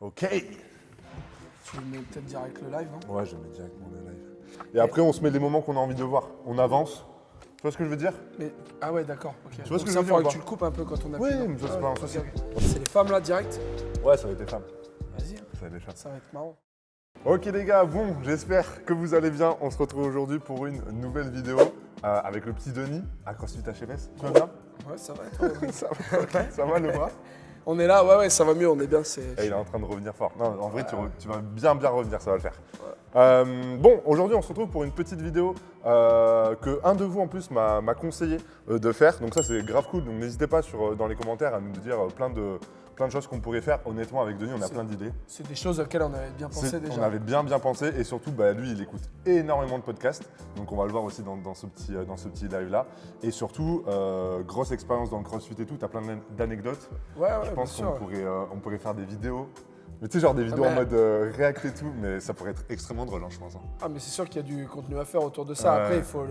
Ok. Tu mets peut-être direct le live, non? Ouais, je mets directement le live. Et après, on se met les moments qu'on a envie de voir. On avance. Tu vois ce que je veux dire? Mais, ah ouais, d'accord. Ok. Tu vois ce que ça, je veux dire ou faudrait que pas tu le coupes un peu quand on appuie. Oui, non mais ça, c'est pas un souci. ok. C'est les femmes là, direct? Ouais, ça va être les femmes. Vas-y, hein. Ça va être les femmes. Ça va être marrant. Ok les gars, bon, j'espère que vous allez bien. On se retrouve aujourd'hui pour une nouvelle vidéo avec le petit Denis à CrossFit HFS. Tu vas bien? Ouais, ça va être. Ouais. Ça va le bras? On est là, ouais, ça va mieux, on est bien. Et il est en train de revenir fort. Non, en vrai, tu vas bien revenir, ça va le faire. Bon, aujourd'hui, on se retrouve pour une petite vidéo que un de vous en plus m'a conseillé de faire. Donc ça, c'est grave cool. Donc n'hésitez pas dans les commentaires à nous dire plein de choses qu'on pourrait faire. Honnêtement, avec Denis, on a plein d'idées. C'est des choses auxquelles on avait bien pensé déjà. On avait bien pensé et surtout, lui, il écoute énormément de podcasts. Donc on va le voir aussi dans ce petit live-là. Et surtout, grosse expérience dans le CrossFit et tout. Tu as plein d'anecdotes. Ouais, Je pense bien qu'on sûr. pourrait faire des vidéos. Mais tu sais, genre des vidéos en mode react et tout, mais ça pourrait être extrêmement drôle, hein, je pense. Ah, mais c'est sûr qu'il y a du contenu à faire autour de ça. Après, il faut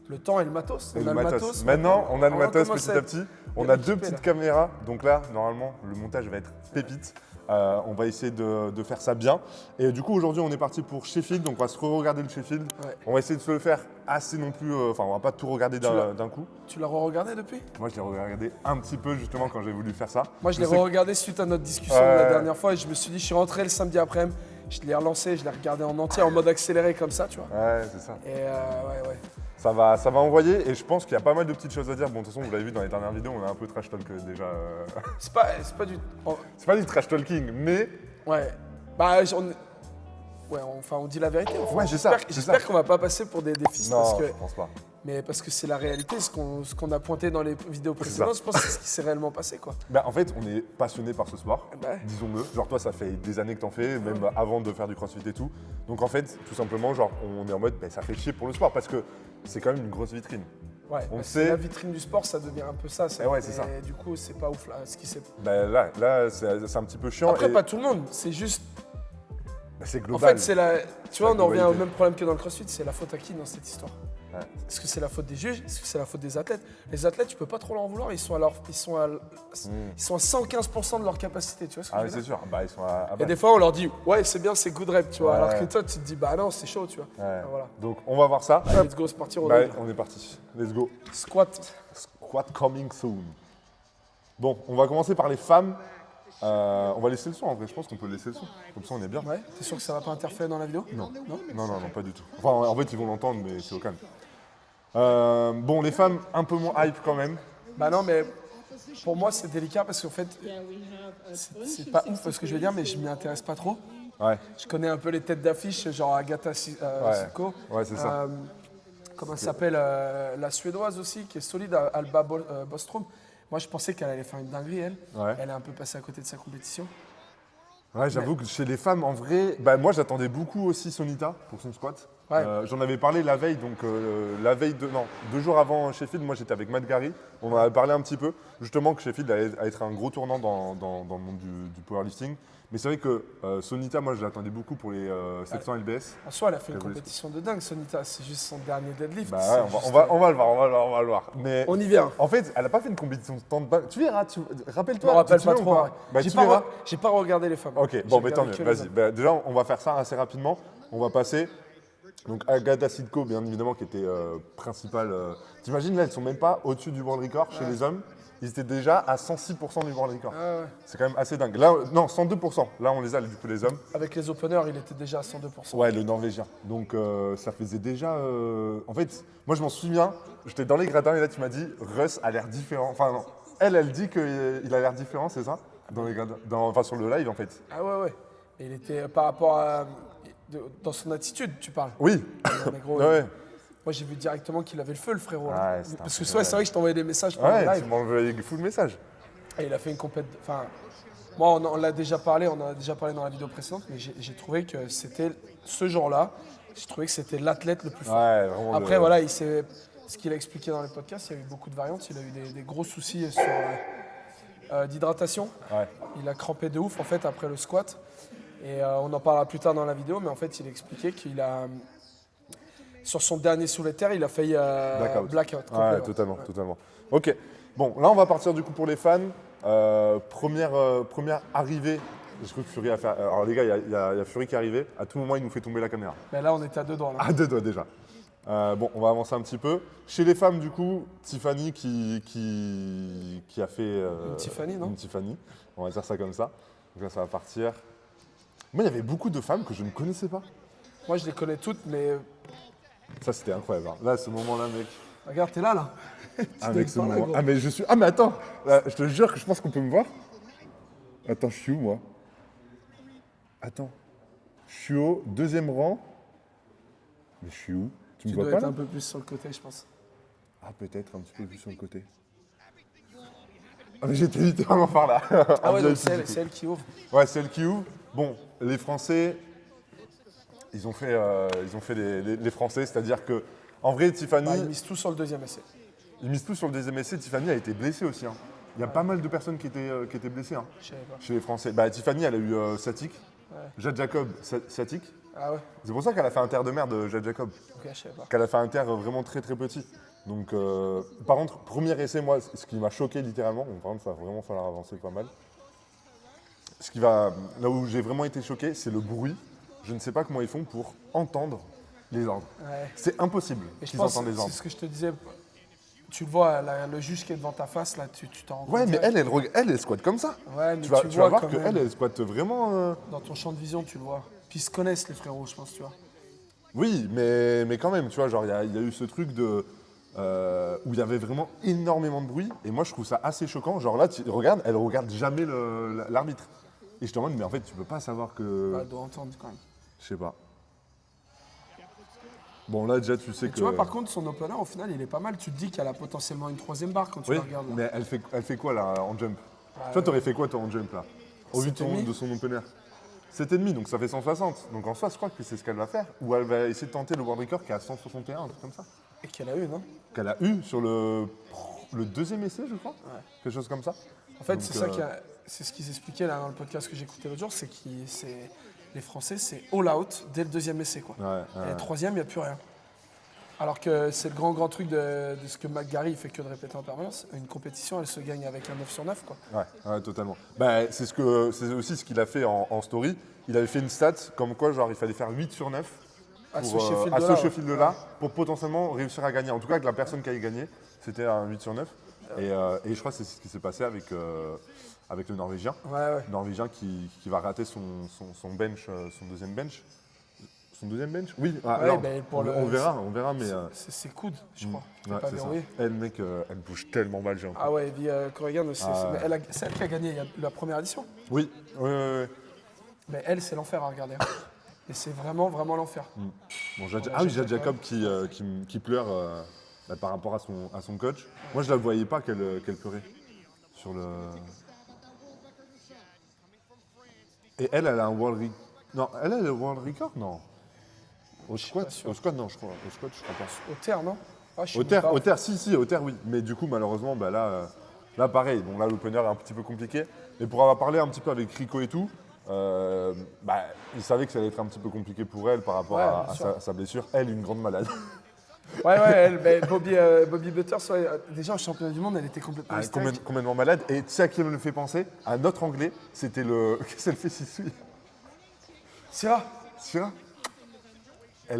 le temps et le matos. On a le matos. Maintenant, on a le matos petit à petit. On a deux petites caméras. Donc là, normalement, le montage va être pépite. On va essayer de faire ça bien. Et du coup, aujourd'hui, on est parti pour Sheffield. Donc, on va se re-regarder le Sheffield. Ouais. On va essayer de se le faire assez non plus. Enfin, on va pas tout regarder d'un coup. Tu l'as re-regardé depuis? Moi, je l'ai regardé un petit peu justement quand j'ai voulu faire ça. Moi, je l'ai re-regardé suite à notre discussion de la dernière fois. Et je me suis dit, je suis rentré le samedi après-midi. Je l'ai relancé, je l'ai regardé en entier, en mode accéléré comme ça, tu vois. Ouais, c'est ça. Et ouais. Ça va envoyer et je pense qu'il y a pas mal de petites choses à dire. Bon, de toute façon, vous l'avez vu dans les dernières vidéos, on a un peu trash talk déjà. C'est pas du. C'est pas du trash talking, mais. Ouais. Bah, on dit la vérité. Enfin, Ouais, c'est ça. J'espère qu'on va pas passer pour des défis. Non, je pense pas. Mais parce que c'est la réalité, ce qu'on a pointé dans les vidéos précédentes, je pense que c'est ce qui s'est réellement passé, quoi. Bah, en fait, on est passionné par ce sport, Bah. disons-le. Genre toi, ça fait des années que t'en fais, même avant de faire du CrossFit et tout. Donc en fait, tout simplement, genre, on est en mode, ça fait chier pour le sport parce que c'est quand même une grosse vitrine. Ouais, on sait. sait. La vitrine du sport, ça devient un peu ça. Ouais, c'est ça. Et du coup, c'est pas ouf là, ce qui s'est. Bah, là c'est un petit peu chiant. Après, pas tout le monde, c'est juste. Bah, c'est En global. fait, c'est la. Tu vois, on en revient au globalité. même problème que dans le CrossFit, c'est la faute à qui dans cette histoire? Ouais. Est-ce que c'est la faute des juges? Est-ce que c'est la faute des athlètes? Les athlètes, tu peux pas trop leur en vouloir, ils sont à 115% de leur capacité, tu vois ce que Ah je oui, veux c'est dire? sûr. Bah, ils sont à Et des fois, on leur dit, ouais, c'est bien, c'est good rep, tu vois. Ouais. Alors que toi, tu te dis, bah non, c'est chaud, tu vois. Ouais. Ah, voilà. Donc on va voir ça. Allez, let's go, c'est parti, on Bah, on est parti. Let's go. Squat. Squat coming soon. Bon, on va commencer par les femmes. On va laisser le son en vrai, je pense qu'on peut laisser le son. Comme ça on est bien. Ouais, t'es sûr que ça va pas interférer dans la vidéo? Non. Non. Non, pas du tout. Enfin, en fait, ils vont l'entendre, mais c'est au calme. Bon, les femmes, un peu moins hype quand même. Bah non, mais pour moi, c'est délicat parce qu'en fait, c'est pas ouf ce que je veux dire, mais je m'y intéresse pas trop. Ouais, Je connais un peu les têtes d'affiche, genre Agatha Sitko. ouais, c'est ça. Comment elle s'appelle la Suédoise aussi, qui est solide, Alba Bostrom. Moi, je pensais qu'elle allait faire une dinguerie, elle. Ouais. Elle est un peu passée à côté de sa compétition. Ouais, j'avoue que chez les femmes, en vrai, bah, moi j'attendais beaucoup aussi Sonita pour son squat. Ouais. J'en avais parlé la veille, donc la veille de. Non, 2 jours avant Sheffield, moi j'étais avec Matt Gary. On en avait parlé un petit peu, justement que Sheffield allait être un gros tournant dans le monde du powerlifting. Mais c'est vrai que Sonita, moi je l'attendais beaucoup pour les 700 LBS. En soi, elle a fait une Elle voulait- compétition de dingue, Sonita. C'est juste son dernier deadlift. Bah C'est ouais, juste- on va le voir. Mais On y vient. en fait, elle a pas fait une compétition de temps de bain. Tu verras, Je rappelle-toi. me rappelle tu te pas souviens ou trop. Ouais. Bah, J'ai tu verras. pas regardé les femmes. Ok, J'ai bon, mais tant mieux, regardé que les vas-y. hommes. Bah, déjà, on va faire ça assez rapidement. On va passer. Donc, Agatha Sitko, bien évidemment, qui était principale. T'imagines, là, elles sont même pas au-dessus du world record chez les hommes. Ils étaient déjà à 106% du world record. Ah ouais. C'est quand même assez dingue. Là, non, 102%. Là, on les a, du coup, les hommes. Avec les openers, il était déjà à 102%. Ouais, le norvégien. Donc, ça faisait déjà. En fait, moi, je m'en souviens. J'étais dans les gradins et là, tu m'as dit, Russ a l'air différent. Enfin, non. Elle dit qu'il a l'air différent, c'est ça? Dans les gradins. Enfin, sur le live, en fait. Ah ouais. Et il était par rapport à. Dans son attitude, tu parles. Oui. Mais gros, Ouais. moi, j'ai vu directement qu'il avait le feu, le frérot. là. Ouais, c'était Parce que impressionnant. c'est vrai que je t'envoyais des messages pendant Ouais, le tu live. m'as envoyé full message. Et il a fait une compète. Enfin, moi, on en a déjà parlé dans la vidéo précédente, mais j'ai trouvé que c'était ce jour-là. J'ai trouvé que c'était l'athlète le plus fort. Ouais, vraiment. Après, voilà, ce qu'il a expliqué dans les podcasts, il y a eu beaucoup de variantes. Il a eu des gros soucis sur d'hydratation. Ouais. Il a crampé de ouf en fait après le squat. Et on en parlera plus tard dans la vidéo, mais en fait, il expliquait qu'il a. Sur son dernier soulevé de terre, il a failli blackout. complet, Ouais, ouais. totalement. Ok. Bon, là, on va partir du coup pour les fans. Première arrivée J'ai cru que Fury a fait. Alors les gars, il y a Fury qui est arrivé. À tout moment, il nous fait tomber la caméra. Mais là, on était à 2 doigts. Là. À 2 doigts déjà. Bon, on va avancer un petit peu. Chez les femmes, du coup, Tiffany qui a fait. Une Tiffany, non? Une Tiffany. On va dire ça comme ça. Donc là, ça va partir. Moi, il y avait beaucoup de femmes que je ne connaissais pas. Moi, je les connais toutes, mais. Ça, c'était incroyable. Hein. Là, ce moment-là, mec. Regarde, t'es là. Ah, mec, ce moment. Ah, mais je suis. Ah, mais attends. Là, je te jure que je pense qu'on peut me voir. Attends, je suis où, moi? Attends. Je suis au 2e rang. Mais je suis où? Tu me vois dois pas être là? un peu plus sur le côté, je pense. Ah, peut-être un petit peu plus sur le côté. Ah, mais j'étais littéralement par là. Ah ouais, donc c'est elle qui ouvre. Ouais, c'est elle qui ouvre. Bon, les Français, ils ont fait les Français, c'est-à-dire que, en vrai, Tiffany, Bah, ils misent tout sur le 2e essai. ils misent tout sur le 2e essai. Tiffany a été blessée aussi. Hein. Il y a pas mal de personnes qui étaient blessées hein, Je savais pas. chez les Français. Bah, Tiffany, elle a eu sciatique. Ouais. Jade Jacob, sciatique. Ah ouais? C'est pour ça qu'elle a fait un terre de merde, Jade Jacob. Ok, je savais pas. Qu'elle a fait un terre vraiment très très petit. Donc, par contre, premier essai, moi, ce qui m'a choqué littéralement, bon, par contre, ça va vraiment falloir avancer pas mal. Là où j'ai vraiment été choqué, c'est le bruit. Je ne sais pas comment ils font pour entendre les ordres. Ouais. C'est impossible Et je qu'ils pense entendent les c'est ordres. ce que je te disais. Tu le vois, le juge qui est devant ta face, là, tu t'en rends compte. Ouais, mais direct. elle squatte comme ça. Ouais, mais Tu vas vois voir quand même. qu'elle squatte vraiment. Dans ton champ de vision, tu le vois. Puis ils se connaissent, les frérots, je pense, tu vois. Oui, mais quand même, tu vois, genre, il y a eu ce truc de. Où il y avait vraiment énormément de bruit. Et moi, je trouve ça assez choquant. Genre là, elle regarde jamais l'arbitre. Et je te demande, mais en fait, tu peux pas savoir que. Ouais, elle doit entendre quand même. Je sais pas. Bon, là, déjà, tu sais que. Tu vois, par contre, son opener, au final, il est pas mal. Tu te dis qu'elle a potentiellement une 3e barre quand tu Oui, la regardes. Là. mais elle fait quoi là en jump? Toi, t'aurais fait quoi toi en jump là? Au vu de son opener 7,5, donc ça fait 160. Donc en soi, je crois que c'est ce qu'elle va faire. Ou elle va essayer de tenter le world record qui est à 161, un truc comme ça. Et qu'elle a eu, non? Qu'elle a eu sur le 2e essai, je crois. Ouais. Quelque chose comme ça. En fait, Donc, c'est ça c'est ce qu'ils expliquaient là dans le podcast que j'écoutais l'autre jour, c'est que les Français, c'est all out dès le 2e essai, quoi. Ouais, Et le 3e, il n'y a plus rien. Alors que c'est le grand truc de ce que McGarry fait que de répéter en permanence. Une compétition, elle se gagne avec un 9 sur 9, quoi. Ouais, totalement. Bah, c'est aussi ce qu'il a fait en story. Il avait fait une stat comme quoi, genre, il fallait faire 8 sur 9 À ce à ce Sheffield de là pour potentiellement réussir à gagner. En tout cas, que la personne qui allait gagner, c'était un 8 sur 9. Et je crois que c'est ce qui s'est passé avec le Norvégien. Ouais. Le Norvégien qui va rater son bench, son 2e bench. Son 2e bench? Oui, alors, ben, on verra, mais. C'est ses coudes, je crois. Ouais, pas c'est ça. verrouillé. Elle, mec, elle bouge tellement mal, j'ai l'impression. Ah ouais, Evie Corrigan, c'est elle qui a gagné la première édition. Oui. Mais elle, c'est l'enfer à regarder. Et c'est vraiment l'enfer. Bon, Jade Jacob qui pleure par rapport à son coach. Moi, je la voyais pas qu'elle pleurait sur le. Et elle a un world record. Non, elle a le world record, non. Au squat, non, je crois. Au squat, je crois pas. Au terre, non? Au terre, si, au terre, oui. Mais du coup, malheureusement, bah là, pareil. Donc là, l'opener est un petit peu compliqué. Mais pour avoir parlé un petit peu avec Rico et tout, il savait que ça allait être un petit peu compliqué pour elle par rapport à sa blessure. Elle, une grande malade. Ouais, Bobby Butters, déjà en championnat du monde, elle était complètement hystérique. Complètement malade. Et tu sais à qui elle me fait penser? À notre anglais, c'était le. Qu'est-ce qu'elle fait, Sisui? Sia. Elle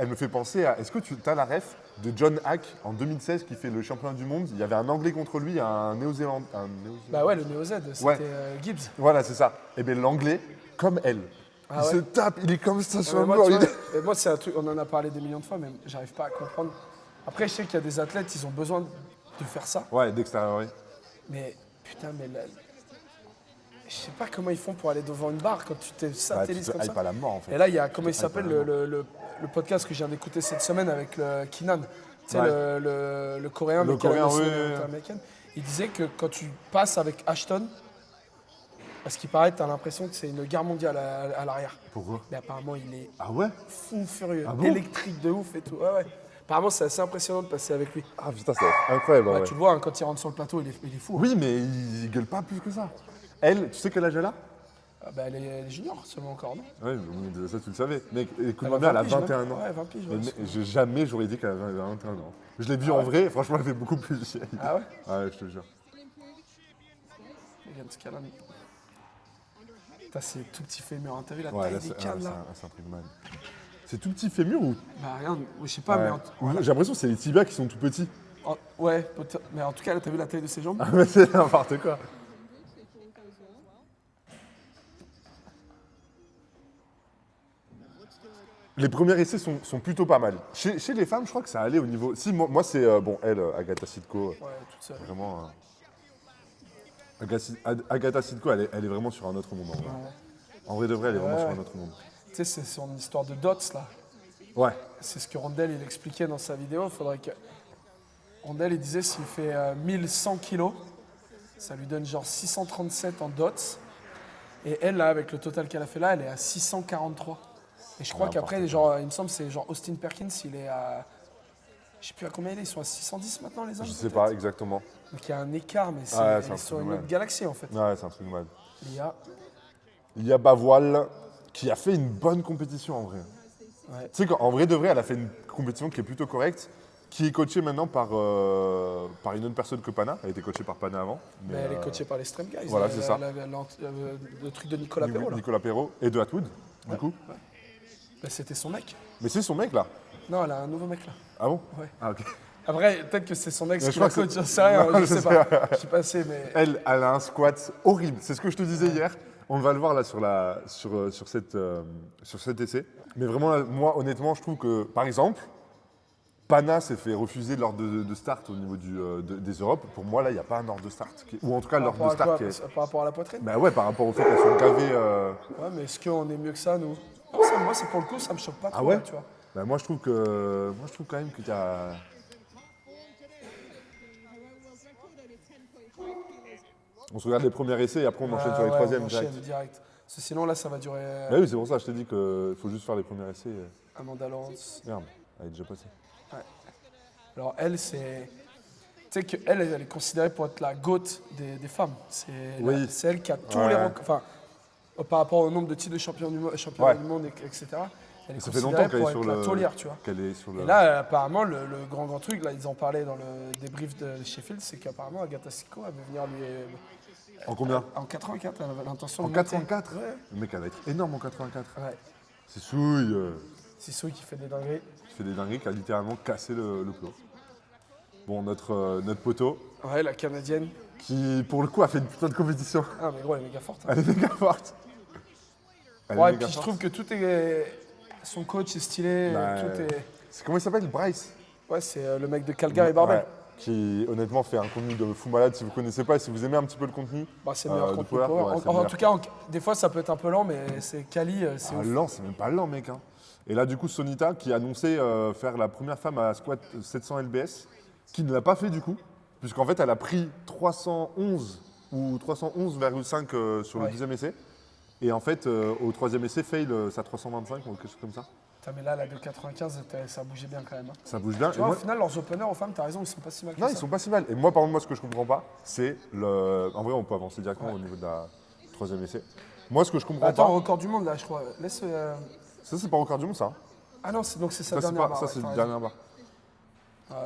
me fait penser à. Est-ce que tu as la ref de John Hack en 2016 qui fait le championnat du monde? Il y avait un Anglais contre lui, un Néo-Zélandais. Bah ouais, le Néo-Z, c'était Gibbs. Voilà, c'est ça. Et bien l'Anglais, comme elle. Il se tape, il est comme ça sur le mur. Moi, c'est un truc, on en a parlé des millions de fois, mais j'arrive pas à comprendre. Après, je sais qu'il y a des athlètes, ils ont besoin de faire ça. Ouais, d'extérieur, oui. Mais putain, je sais pas comment ils font pour aller devant une barre quand tu t'es satellite comme ça. Pas la mort, en fait. Et là, il y a, comment il s'appelle, le podcast que je viens d'écouter cette semaine avec le Kinan. Tu sais, le Coréen, le Coréen, oui. américaine. Il disait que quand tu passes avec Ashton, parce qu'il paraît, tu as l'impression que c'est une guerre mondiale à l'arrière. Pourquoi? Mais apparemment, il est fou furieux, électrique de ouf et tout. Ouais. Apparemment, c'est assez impressionnant de passer avec lui. Ah putain, c'est incroyable. Ouais. Tu le vois, hein, quand il rentre sur le plateau, il est fou. Oui, mais il gueule pas plus que ça. Elle, tu sais quel âge elle a? Elle est junior seulement encore, non? Oui, ça tu le savais. Mais écoute, ma mère, elle a 21 ans. Ouais, 20 piges. Jamais j'aurais dit qu'elle avait 21 ans. Je l'ai vue en vrai, franchement, elle fait beaucoup plus vieille. Ah ouais? Ouais, je te jure. Megan Scanlon. Putain, c'est tout petit fémur. Hein. T'as vu la Ouais, taille là, des cannes là? c'est un truc de mal. C'est tout petit fémur ou Bah rien, je sais pas, mais J'ai l'impression que c'est les tibias qui sont tout petits. ouais, mais en tout cas, là, t'as vu la taille de ses jambes? Ah mais c'est n'importe quoi. Les premiers essais sont plutôt pas mal. Chez les femmes, je crois que ça allait au niveau. Si, moi c'est. Bon, elle, Agatha Sitko. Ouais, toute seule. Vraiment. Agatha Sitko, elle est vraiment sur un autre monde. En vrai, en vrai de vrai, elle est vraiment sur un autre monde. Tu sais, c'est son histoire de dots là. Ouais. C'est ce que Rondel il expliquait dans sa vidéo. Il faudrait que. Rondel il disait s'il fait 1100 kilos, ça lui donne genre 637 en dots. Et elle, là, avec le total qu'elle a fait là, elle est à 643. Et je crois qu'après, genre, il me semble, c'est genre Austin Perkins, il est à. Je sais plus à combien il est, ils sont à 610 maintenant les hommes. Je sais pas exactement. Donc il y a un écart, mais c'est sur une autre galaxie en fait. Ouais, c'est un truc de mal. Il y a Bavoil qui a fait une bonne compétition en vrai. Ouais. Tu sais qu'en vrai de vrai, elle a fait une compétition qui est plutôt correcte, qui est coachée maintenant par une autre personne que Pana. Elle était coachée par Pana avant. Mais elle est coachée par les Strem Guys. Voilà, c'est ça. Le truc de Nicolas Perrault. Nicolas Perrault et de Atwood, du coup. Ouais. Bah, c'était son mec. Mais c'est son mec là. Non, elle a un nouveau mec là. Ah bon? Ouais. Ah ok. Après, peut-être que c'est son ex Mais qui la coach, j'en sais rien, je sais pas. Je suis passé, mais. Elle a un squat horrible. C'est ce que je te disais hier. On va le voir là sur cet essai. Mais vraiment, moi, honnêtement, je trouve que, par exemple, Pana s'est fait refuser l'ordre de start au niveau des Europes. Pour moi, là, il n'y a pas un ordre de start. Ou en tout cas, l'ordre de start qui est. Par rapport à la poitrine? Bah ouais, par rapport au fait qu'elles sont gavées. Ouais, mais est-ce qu'on est mieux que ça, nous? Non, moi, c'est pour le coup, ça me choque pas trop, ah ouais là, tu vois. Bah moi, je trouve quand même que tu as. On se regarde les premiers essais et après on enchaîne sur les troisièmes on enchaîne direct. Parce que sinon, là, ça va durer. Bah oui, c'est pour ça que je t'ai dit qu'il faut juste faire les premiers essais. Amanda Lance. Merde, elle est déjà passée. Ouais. Alors, elle, c'est. Tu sais qu'elle, elle est considérée pour être la GOAT des femmes. C'est elle qui a tous les records. Enfin, par rapport au nombre de titres de champion du monde, etc. Elle est ça fait considérée longtemps qu'elle pour est sur être la taulière, tu vois. Et là, apparemment, le grand truc, là, ils en parlaient dans le débrief de Sheffield, c'est qu'apparemment, Agatha Sitko, elle veut venir lui. En combien? En 84, elle avait l'intention de. En 84 Ouais. Le mec, elle va être énorme en 84. Ouais. C'est Souille. C'est Souille qui fait des dingueries. Qui fait des dingueries, qui a littéralement cassé le plot. Bon, notre poteau. Ouais, la Canadienne. Qui, pour le coup, a fait une putain de compétition. Ah, mais gros, elle est méga forte. Hein. Elle est méga forte. Ouais, et puis je trouve que tout est. Son coach est stylé, tout est. Comment il s'appelle? Bryce? Ouais, c'est le mec de Calgary Barbell. Ouais, qui honnêtement fait un contenu de fou malade. Si vous connaissez pas et si vous aimez un petit peu le contenu. Bah, c'est le meilleur contenu Power. En tout cas, des fois ça peut être un peu lent, mais c'est quali. C'est lent, c'est même pas lent, mec. Hein. Et là, du coup, Sonita qui a annoncé faire la première femme à squat 700 lbs, qui ne l'a pas fait du coup, puisqu'en fait, elle a pris 311 ou 311,5 sur le deuxième essai. Et en fait, au troisième essai, fail sa 325 ou quelque chose comme ça. Putain, mais là, la 2,95, ça bougeait bien quand même. Hein. Ça bouge bien. Tu vois, au final, leurs openers aux femmes, t'as raison, ils sont pas si mal que ça. Non, ils sont pas si mal. Et moi, par contre, ce que je comprends pas, c'est le. En vrai, on peut avancer directement au niveau de la troisième essai. Moi, ce que je comprends pas. Attends, record du monde là, je crois. Laisse. Ça, c'est pas record du monde, ça. Ah non, donc c'est sa dernière barre. Ça, c'est la dernière barre.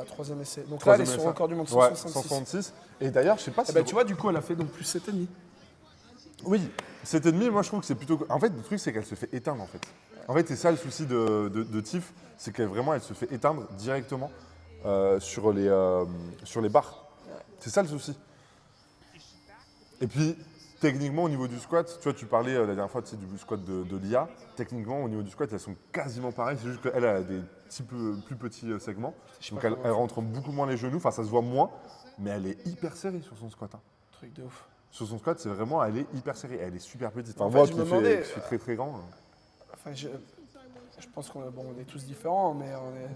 Troisième essai. Donc là, elle est sur record du monde, 166. 166. Et d'ailleurs, je sais pas si. Ben, tu vois, du coup, elle a fait donc plus 7,5. Oui, 7,5, moi, je trouve que c'est plutôt. En fait, le truc, c'est qu'elle se fait éteindre, en fait. En fait, c'est ça le souci de Tiff, c'est qu'elle vraiment, elle se fait éteindre directement sur les barres. C'est ça le souci. Et puis, techniquement, au niveau du squat, tu vois, tu parlais la dernière fois du squat de Lia. Techniquement, au niveau du squat, elles sont quasiment pareilles. C'est juste qu'elle a des plus petits segments. Donc, elle rentre beaucoup moins les genoux. Enfin, ça se voit moins. Mais elle est hyper serrée sur son squat. Hein. Truc de ouf. Sur son squat, c'est vraiment, elle est hyper serrée. Elle est super petite. Enfin, en fait, moi, qui suis très très grand. Enfin, je pense qu'on est tous différents, mais on est.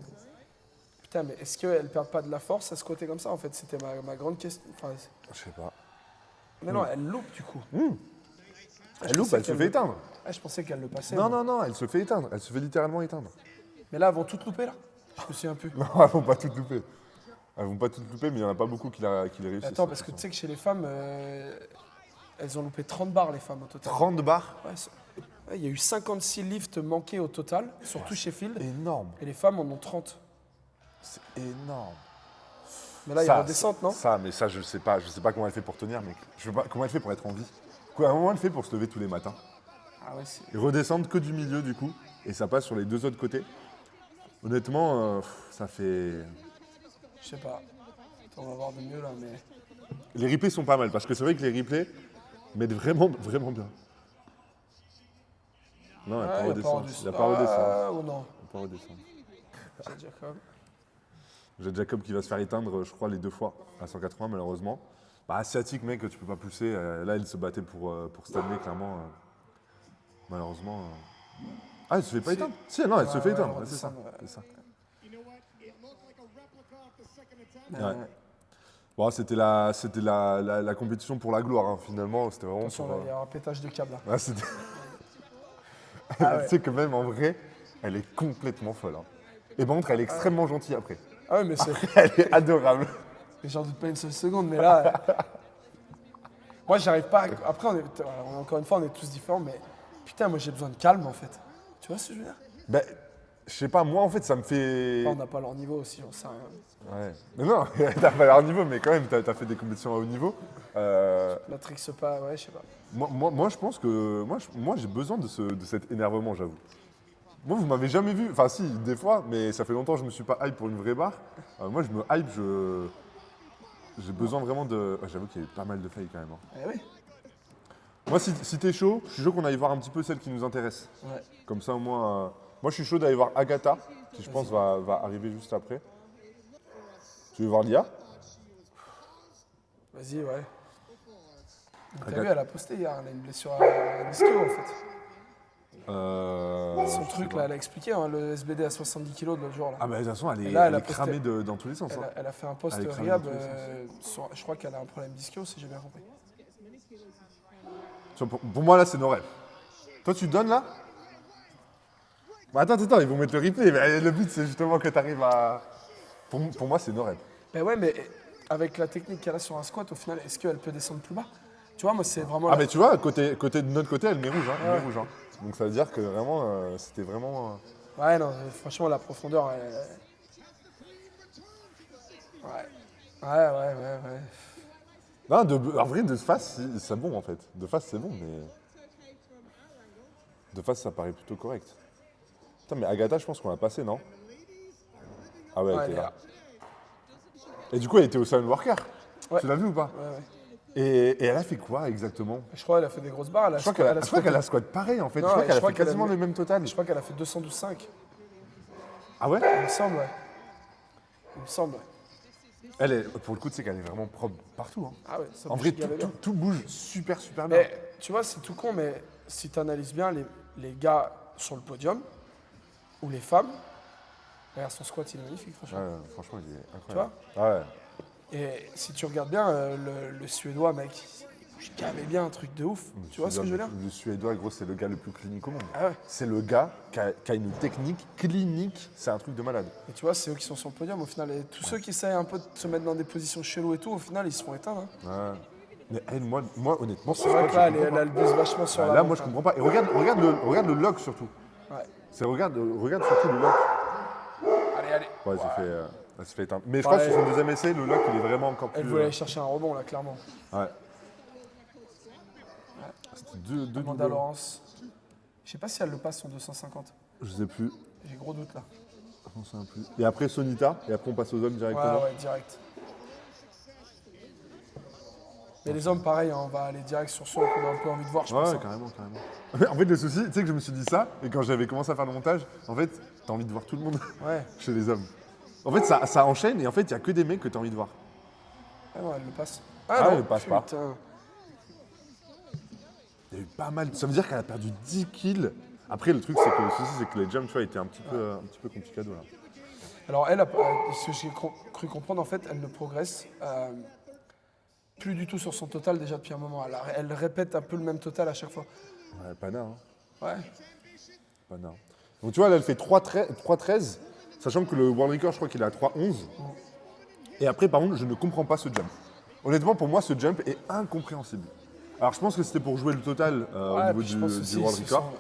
Putain, mais est-ce qu'elle ne perd pas de la force à ce côté comme ça, en fait? C'était ma grande question. Enfin, je sais pas. Mais non, elle loupe du coup. Elle loupe, elle se fait éteindre. Ah, je pensais qu'elle le passait. Non, elle se fait éteindre. Elle se fait littéralement éteindre. Mais là, elles vont toutes louper, là? Je me souviens plus. Non, elles vont pas toutes louper. Elles vont pas toutes louper, mais il n'y en a pas beaucoup qui les réussissent. Attends, parce que tu sais que chez les femmes, elles ont loupé 30 barres, les femmes, au total. 30 barres? Ouais, il y a eu 56 lifts manqués au total, surtout chez Field. Énorme. Et les femmes en ont 30. C'est énorme. Mais là, il y a redescente, non? Mais je sais pas comment elle fait pour tenir, mec. Je sais pas comment elle fait pour être en vie. Comment elle fait pour se lever tous les matins? Ah ouais, c'est... Ils redescendent que du milieu du coup, et ça passe sur les deux autres côtés. Honnêtement, ça fait... Je sais pas. Attends, on va voir de mieux là, mais... Les replays sont pas mal, parce que c'est vrai que les replays mettent vraiment, vraiment bien. Non, il n'y a pas redescendre. Il n'y a pas redescendre. Ah, ou non. Il n'y a pas redescendre. C'est Jacob. J'ai Jacob qui va se faire éteindre, je crois, les 2 fois à 180 malheureusement. Bah, asiatique, mec, tu peux pas pousser. Là, il se battait pour Stanley, clairement. Malheureusement. Ah, il se fait pas Si. éteindre. Si, non, elle se fait Ouais, éteindre. ouais, C'est ça. ouais. C'est ça. Ouais. Ouais. Bon, c'était la compétition pour la gloire, hein, finalement. C'était vraiment Attention, pour. là, il y a un pétage de câble là. Ouais, c'était- Ah ouais. Tu sais que même en vrai, elle est complètement folle. Hein. Et par contre, elle est extrêmement gentille après. Ah ouais, mais c'est... Elle est adorable. J'en doute pas une seule seconde, mais là... Moi, j'arrive pas à... Après, encore une fois, on est tous différents, mais... Putain, moi, j'ai besoin de calme, en fait. Tu vois ce que je veux dire? Ben, je sais pas, moi en fait, ça me fait. Enfin, on n'a pas leur niveau aussi, j'en sais rien. Ouais. Mais non, t'as pas leur niveau, mais quand même, t'as fait des compétitions à haut niveau. Matrix pas, ouais, je sais pas. Moi, je pense que. Moi, j'ai besoin de cet énervement, j'avoue. Moi, vous m'avez jamais vu. Enfin, si, des fois, mais ça fait longtemps que je me suis pas hype pour une vraie barre. Moi, je me hype, j'ai besoin vraiment de. Ouais, j'avoue qu'il y a eu pas mal de failles quand même. Hein. Eh oui. Moi, si t'es chaud, je suis chaud qu'on aille voir un petit peu celle qui nous intéresse. Ouais. Comme ça, au moins. Moi, je suis chaud d'aller voir Agatha, qui je pense va arriver juste après. Tu veux voir Lia? Vas-y, ouais. T'as Agatha. vu, elle a posté hier, elle a une blessure à l'ischio, en fait. Son je truc, sais là, pas. elle a expliqué, hein, le SBD à 70 kg de l'autre jour, là. Ah, bah, de toute façon, elle est, Et là, elle elle a est posté- cramée dans tous les sens. Elle Hein. a, elle a fait un post Elle est cramée rehab, dans tous les je crois qu'elle a un problème d'ischio, si j'ai bien compris. Tu vois, pour moi, là, c'est nos rêves. Toi, tu donnes là? Bah, attends, ils vont mettre le replay. Mais le but, c'est justement que tu arrives à. Pour moi, c'est nos rêves. Ben ouais, mais avec la technique qu'elle a sur un squat, au final, est-ce qu'elle peut descendre plus bas? Tu vois, moi, c'est vraiment... Ah, mais tu vois, côté de notre côté, elle met rouge. Hein, elle met Ouais. rouge hein. Donc, ça veut dire que vraiment, c'était vraiment. Ouais, non, franchement, la profondeur, ouais. Non, en vrai, de face, c'est bon en fait. De face, c'est bon, mais. De face, ça paraît plutôt correct. Putain, mais Agatha, je pense qu'on l'a passé, non? Ah ouais, elle Ouais, était elle est là. Et du coup, elle était au Silent Worker. Ouais. Tu l'as vu ou pas? Ouais. Et elle a fait quoi exactement? Je crois qu'elle a fait des grosses barres. Je crois qu'elle a squat pareil en fait. Non, je crois et qu'elle je a crois fait qu'elle a quasiment mis- le même total. Je crois qu'elle a fait 212,5. Ah ouais? Il me semble, ouais. Il me semble. Elle est, pour le coup, tu sais qu'elle est vraiment propre partout. Hein. Ah ouais, ça En bouge vrai, giga bien. tout bouge super bien. Mais tu vois, c'est tout con, mais si tu analyses bien les gars sur le podium, ou les femmes, regarde son squat, il est magnifique, franchement. Ouais, franchement, il est Tu vois? incroyable. Ah ouais. Et si tu regardes bien, le Suédois, mec, il bouge gavé bien, un truc de ouf. Tu vois ce que je veux dire? Le Suédois, gros, c'est le gars le plus clinique au monde. Ah ouais. C'est le gars qui a une technique clinique, c'est un truc de malade. Et tu vois, c'est eux qui sont sur le podium au final. Et tous ceux qui essayent un peu de se mettre dans des positions cheloues et tout, au final, ils se font éteindre. Hein. Ouais. Mais elle, moi honnêtement, C'est vrai que là, elle bise vachement sur la là, moi, je comprends pas. Et regarde le lock surtout. Ouais. Regarde surtout le lock. Allez. Ouais, elle s'est fait éteindre. Mais je crois que sur son deuxième essai, le lock, il est vraiment encore plus. Elle voulait aller chercher un rebond, là, clairement. Ouais. C'était deux Amanda doubles. Laurence. Je sais pas si elle le passe son 250. Je sais plus. J'ai gros doute là. Je ne sais plus. Et après Sonita, et après on passe aux hommes directement. Ouais, direct. Mais les hommes, pareil, hein, on va aller direct sur ceux qu'on a un peu envie de voir, je pense. Ouais, Hein. carrément. En fait, le souci, tu sais que je me suis dit ça, et quand j'avais commencé à faire le montage, en fait, t'as envie de voir tout le monde Ouais. chez les hommes. En fait, ça enchaîne, et en fait, il n'y a que des mecs que t'as envie de voir. Ah non, elle le passe. Ah, non, elle le passe pas. putain. Il y a eu pas mal. Ça veut dire qu'elle a perdu 10 kills. Après, le truc, c'est que le souci, c'est que les jumps, tu vois, étaient un petit peu compliqués. Là. Alors elle, ce que j'ai cru comprendre, en fait, elle ne progresse plus du tout sur son total déjà depuis un moment. Elle répète un peu le même total à chaque fois. Ouais, Pana, hein. Ouais. Pana. Donc, tu vois, là, elle fait 3,13, sachant que le world record, je crois qu'il est à 3,11. Et après, par contre, je ne comprends pas ce jump. Honnêtement, pour moi, ce jump est incompréhensible. Alors, je pense que c'était pour jouer le total au Ouais, niveau puis je pense du aussi, world record.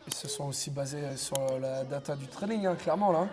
ils se sont aussi basés sur la data du trailing, hein, clairement là.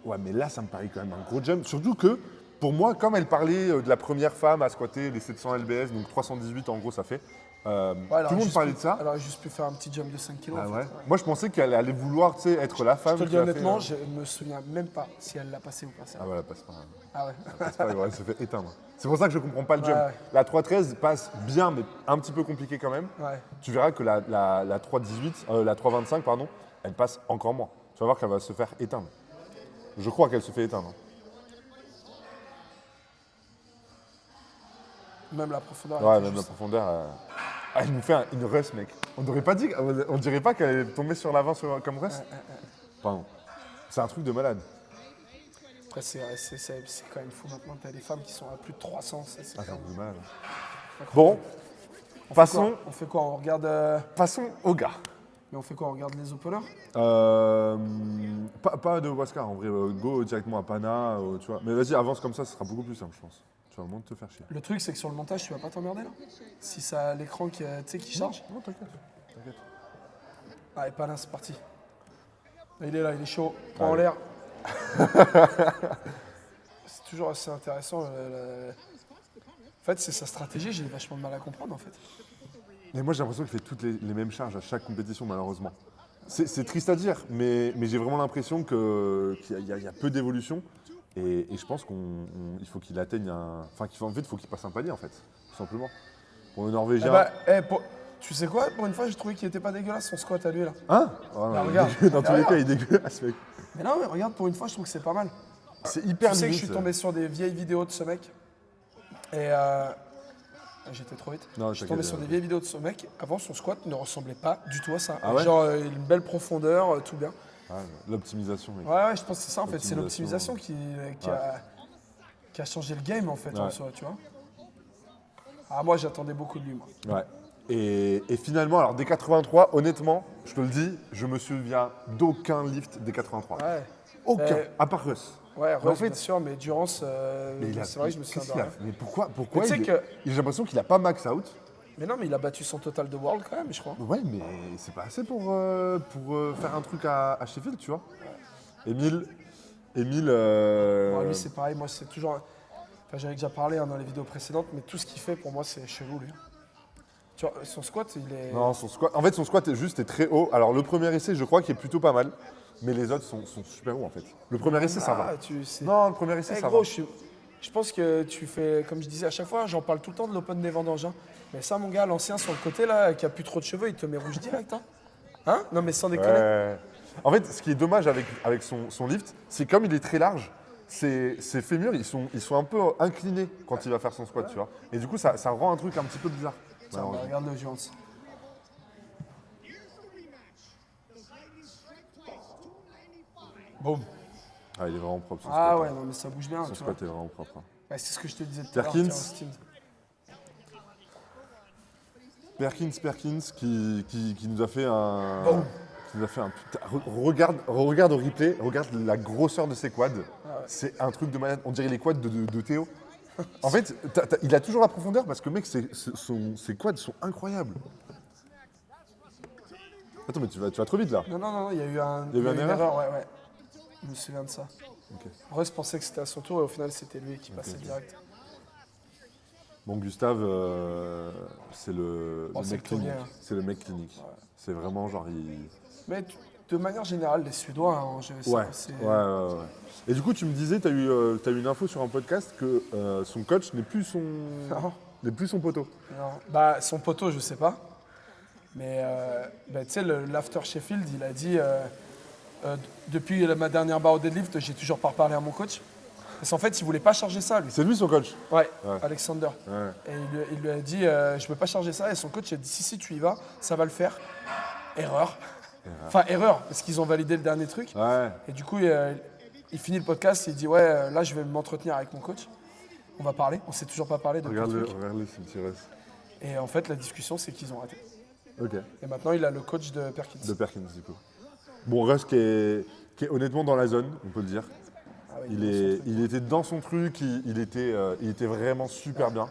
Ouais, mais là, ça me paraît quand même un gros jump. Surtout que, pour moi, comme elle parlait de la première femme à squatter les 700 LBS, donc 318 en gros, ça fait. Tout le monde parlait de ça. Elle aurait juste pu faire un petit jump de 5 kilos. Ah en fait. ouais. Moi, je pensais qu'elle allait vouloir, tu sais, être la femme. Je te le dis qui a fait, honnêtement, je me souviens même pas si elle l'a passé ou pas. Ah ouais, elle passe pas. Ah ouais. Elle passe pas, elle se fait éteindre. C'est pour ça que je comprends pas le jump. Ouais. La 3.13 passe bien, mais un petit peu compliqué quand même. Ouais. Tu verras que la 3.18, la 3.25, pardon, elle passe encore moins. Tu vas voir qu'elle va se faire éteindre. Je crois qu'elle se fait éteindre. Même la profondeur. Ouais, était même la juste. profondeur. Ah, il nous fait une Russ, mec. On dirait pas qu'elle est tombée sur l'avant comme Russ. Pardon. C'est un truc de malade. Après, c'est quand même fou maintenant. T'as des femmes qui sont à plus de 300. Ça, c'est Ah, c'est un quand truc de malade. même Bon, incroyable. On fait quoi? On regarde. passons au gars. Mais on fait quoi? On regarde les openers? Pas de Huascar, en vrai. Go directement à Pana, tu vois. Mais vas-y, avance comme ça, ce sera beaucoup plus simple, je pense. Tu vas moins te faire chier. Le truc, c'est que sur le montage, tu vas pas t'emmerder là? Si ça a l'écran qui charge? Non, t'inquiète. Allez, pas là, c'est parti. Il est là, il est chaud. Point en Allez. l'air. C'est toujours assez intéressant. En fait, c'est sa stratégie, j'ai vachement de mal à comprendre en fait. Mais moi, j'ai l'impression qu'il fait toutes les mêmes charges à chaque compétition, malheureusement. C'est triste à dire, mais j'ai vraiment l'impression qu'il y a peu d'évolution. Et je pense qu'il faut qu'il atteigne un. Enfin, il faut qu'il passe un palier, en fait, tout simplement. Pour le Norvégien. Tu sais quoi? Pour une fois, j'ai trouvé qu'il était pas dégueulasse son squat à lui là. Hein Oh, non, regarde. dans tous les cas, il est dégueulasse, mec. Mais non, mais regarde, pour une fois, je trouve que c'est pas mal. C'est hyper Tu sais que je limite. suis tombé sur des vieilles vidéos de ce mec. Et j'étais trop vite. Non, Je suis tombé t'inquiète, sur des vieilles vidéos de ce mec. Avant, son squat ne ressemblait pas du tout à ça. Ah ouais Genre une belle profondeur, tout bien. Ouais, l'optimisation, mec. Ouais, je pense que c'est ça en fait. C'est L'optimisation. l'optimisation qui a changé le game en fait en Ouais. soi, tu vois. Ah, moi, j'attendais beaucoup de lui, moi. Ouais. Et finalement, alors des 83, honnêtement, je te le dis, je me souviens d'aucun lift des 83. Ouais, Aucun, Euh, à part Russ. ouais, Mais en Russ, fait- bien sûr, mais Durance, c'est vrai que je me souviens qu'est-ce de qu'il a rien. fait Mais pourquoi Mais tu sais que- J'ai l'impression qu'il a pas max out. Mais non, mais il a battu son total de world quand même, je crois. Ouais, mais c'est pas assez pour faire un truc à Sheffield, tu vois. Émile. Bon, lui, c'est pareil, moi, c'est toujours. Enfin, j'avais déjà parlé dans les vidéos précédentes, mais tout ce qu'il fait, pour moi, c'est chelou, lui. Tu vois, son squat, il est. Non, son squat. En fait, son squat est très haut. Alors, le premier essai, je crois qu'il est plutôt pas mal. Mais les autres sont super hauts, en fait. Le premier essai, ça va. C'est- Non, le premier essai, Eh, ça gros, va. je pense que tu fais, comme je disais à chaque fois, j'en parle tout le temps de l'Open des Vendanges. Hein. Mais ça, mon gars, l'ancien sur le côté, là, qui a plus trop de cheveux, il te met rouge direct. Hein? Non, mais sans déconner. Ouais. En fait, ce qui est dommage avec son lift, c'est comme il est très large, ses fémurs, ils sont un peu inclinés quand il va faire son squat, tu vois. Et du coup, ça rend un truc un petit peu bizarre. Tiens, malheureusement. regarde le Jones. Boum. Ah, il est vraiment propre, son Ah squat. ouais, hein. non, mais ça bouge bien, Son tu vois. squat est vraiment propre. hein. Ouais, c'est ce que je te disais tout à l'heure. Perkins. tiens, Austin. Perkins qui nous a fait un. Boum. Qui nous a fait un putain. Regarde au replay, regarde la grosseur de ses quads. Ah ouais. C'est un truc de malade. On dirait les quads de Théo. En fait, il a toujours la profondeur parce que mec, ses quads sont incroyables. Attends, mais tu vas trop vite là. Non, il y a eu Il y a eu une erreur ouais. Je me souviens de ça. Ok. Russ pensait que c'était à son tour et au final, c'était lui qui passait direct. Bon, Gustave, c'est le Bon, c'est mec le taulier, clinique. hein. C'est le mec clinique. C'est vraiment genre Mais de manière générale, les Suédois, hein, Ouais. c'est- Ouais. Et du coup, tu me disais, tu as eu une info sur un podcast que son coach n'est plus son poteau. Non. Bah, son poteau, je sais pas. Mais tu sais, l'after Sheffield, il a dit depuis ma dernière barre au deadlift, j'ai toujours pas reparlé à mon coach. Parce qu'en fait, il voulait pas charger ça, lui. C'est lui son coach. Ouais, Ouais. Alexander. Ouais. Et il lui a dit je peux pas charger ça. Et son coach a dit si, tu y vas, ça va le faire. Erreur. Enfin, erreur, parce qu'ils ont validé le dernier truc. Ouais. Et du coup, il finit le podcast, il dit ouais, là, je vais m'entretenir avec mon coach. On va parler. On s'est toujours pas parlé depuis le Regarde-le, truc. ce petit Russ. Et en fait, la discussion, c'est qu'ils ont raté. Ok. Et maintenant, il a le coach de Perkins. De Perkins, du coup. Bon, Russ qui est honnêtement dans la zone, on peut le dire. Ah ouais, Il était dans son truc, il était vraiment super bien.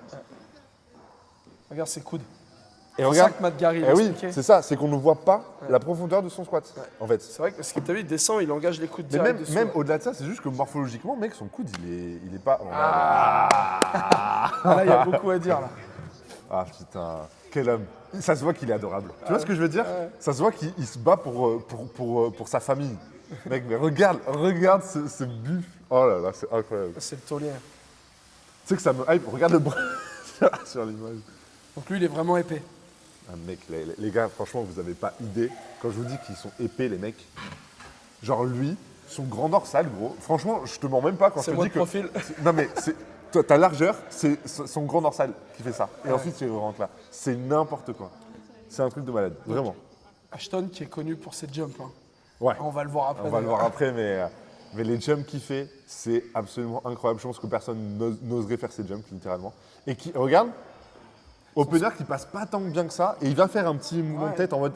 Regarde ses coudes. Et C'est regarde. ça que Matt Gary Eh oui, expliquait. c'est ça, c'est qu'on ne voit pas la profondeur de son squat, en fait. C'est vrai que parce que t'as vu, il descend, il engage les coudes Mais direct dessus. même au-delà de ça, c'est juste que morphologiquement, mec, son coude, il est pas. Ah, là, il y a beaucoup à dire là. Ah putain, quel homme. Ça se voit qu'il est adorable. Tu vois ce que je veux dire? Ouais. Ça se voit qu'il se bat pour sa famille. Mec, mais regarde ce buff. Oh là là, c'est incroyable. C'est le taulier. Tu sais que ça me hype. Regarde le bras sur l'image. Donc lui, il est vraiment épais. Ah, mec, les gars, franchement, vous avez pas idée. Quand je vous dis qu'ils sont épais, les mecs. Genre lui, son grand dorsal, gros. Franchement, je te mens même pas quand je C'est te dis votre que. profil. Non mais ta largeur, c'est son grand dorsal qui fait ça. Et ensuite, il rentre là. C'est n'importe quoi. C'est un truc de malade, vraiment. Ashton, qui est connu pour ses jumps. Hein. Ouais. On va le voir après. On va le d'ailleurs. voir après, mais les jumps qu'il fait, c'est absolument incroyable. Je pense que personne n'oserait faire ces jumps, littéralement. Et qui, regarde, opener qui passe pas tant bien que ça, et il va faire un petit mouvement de tête en mode.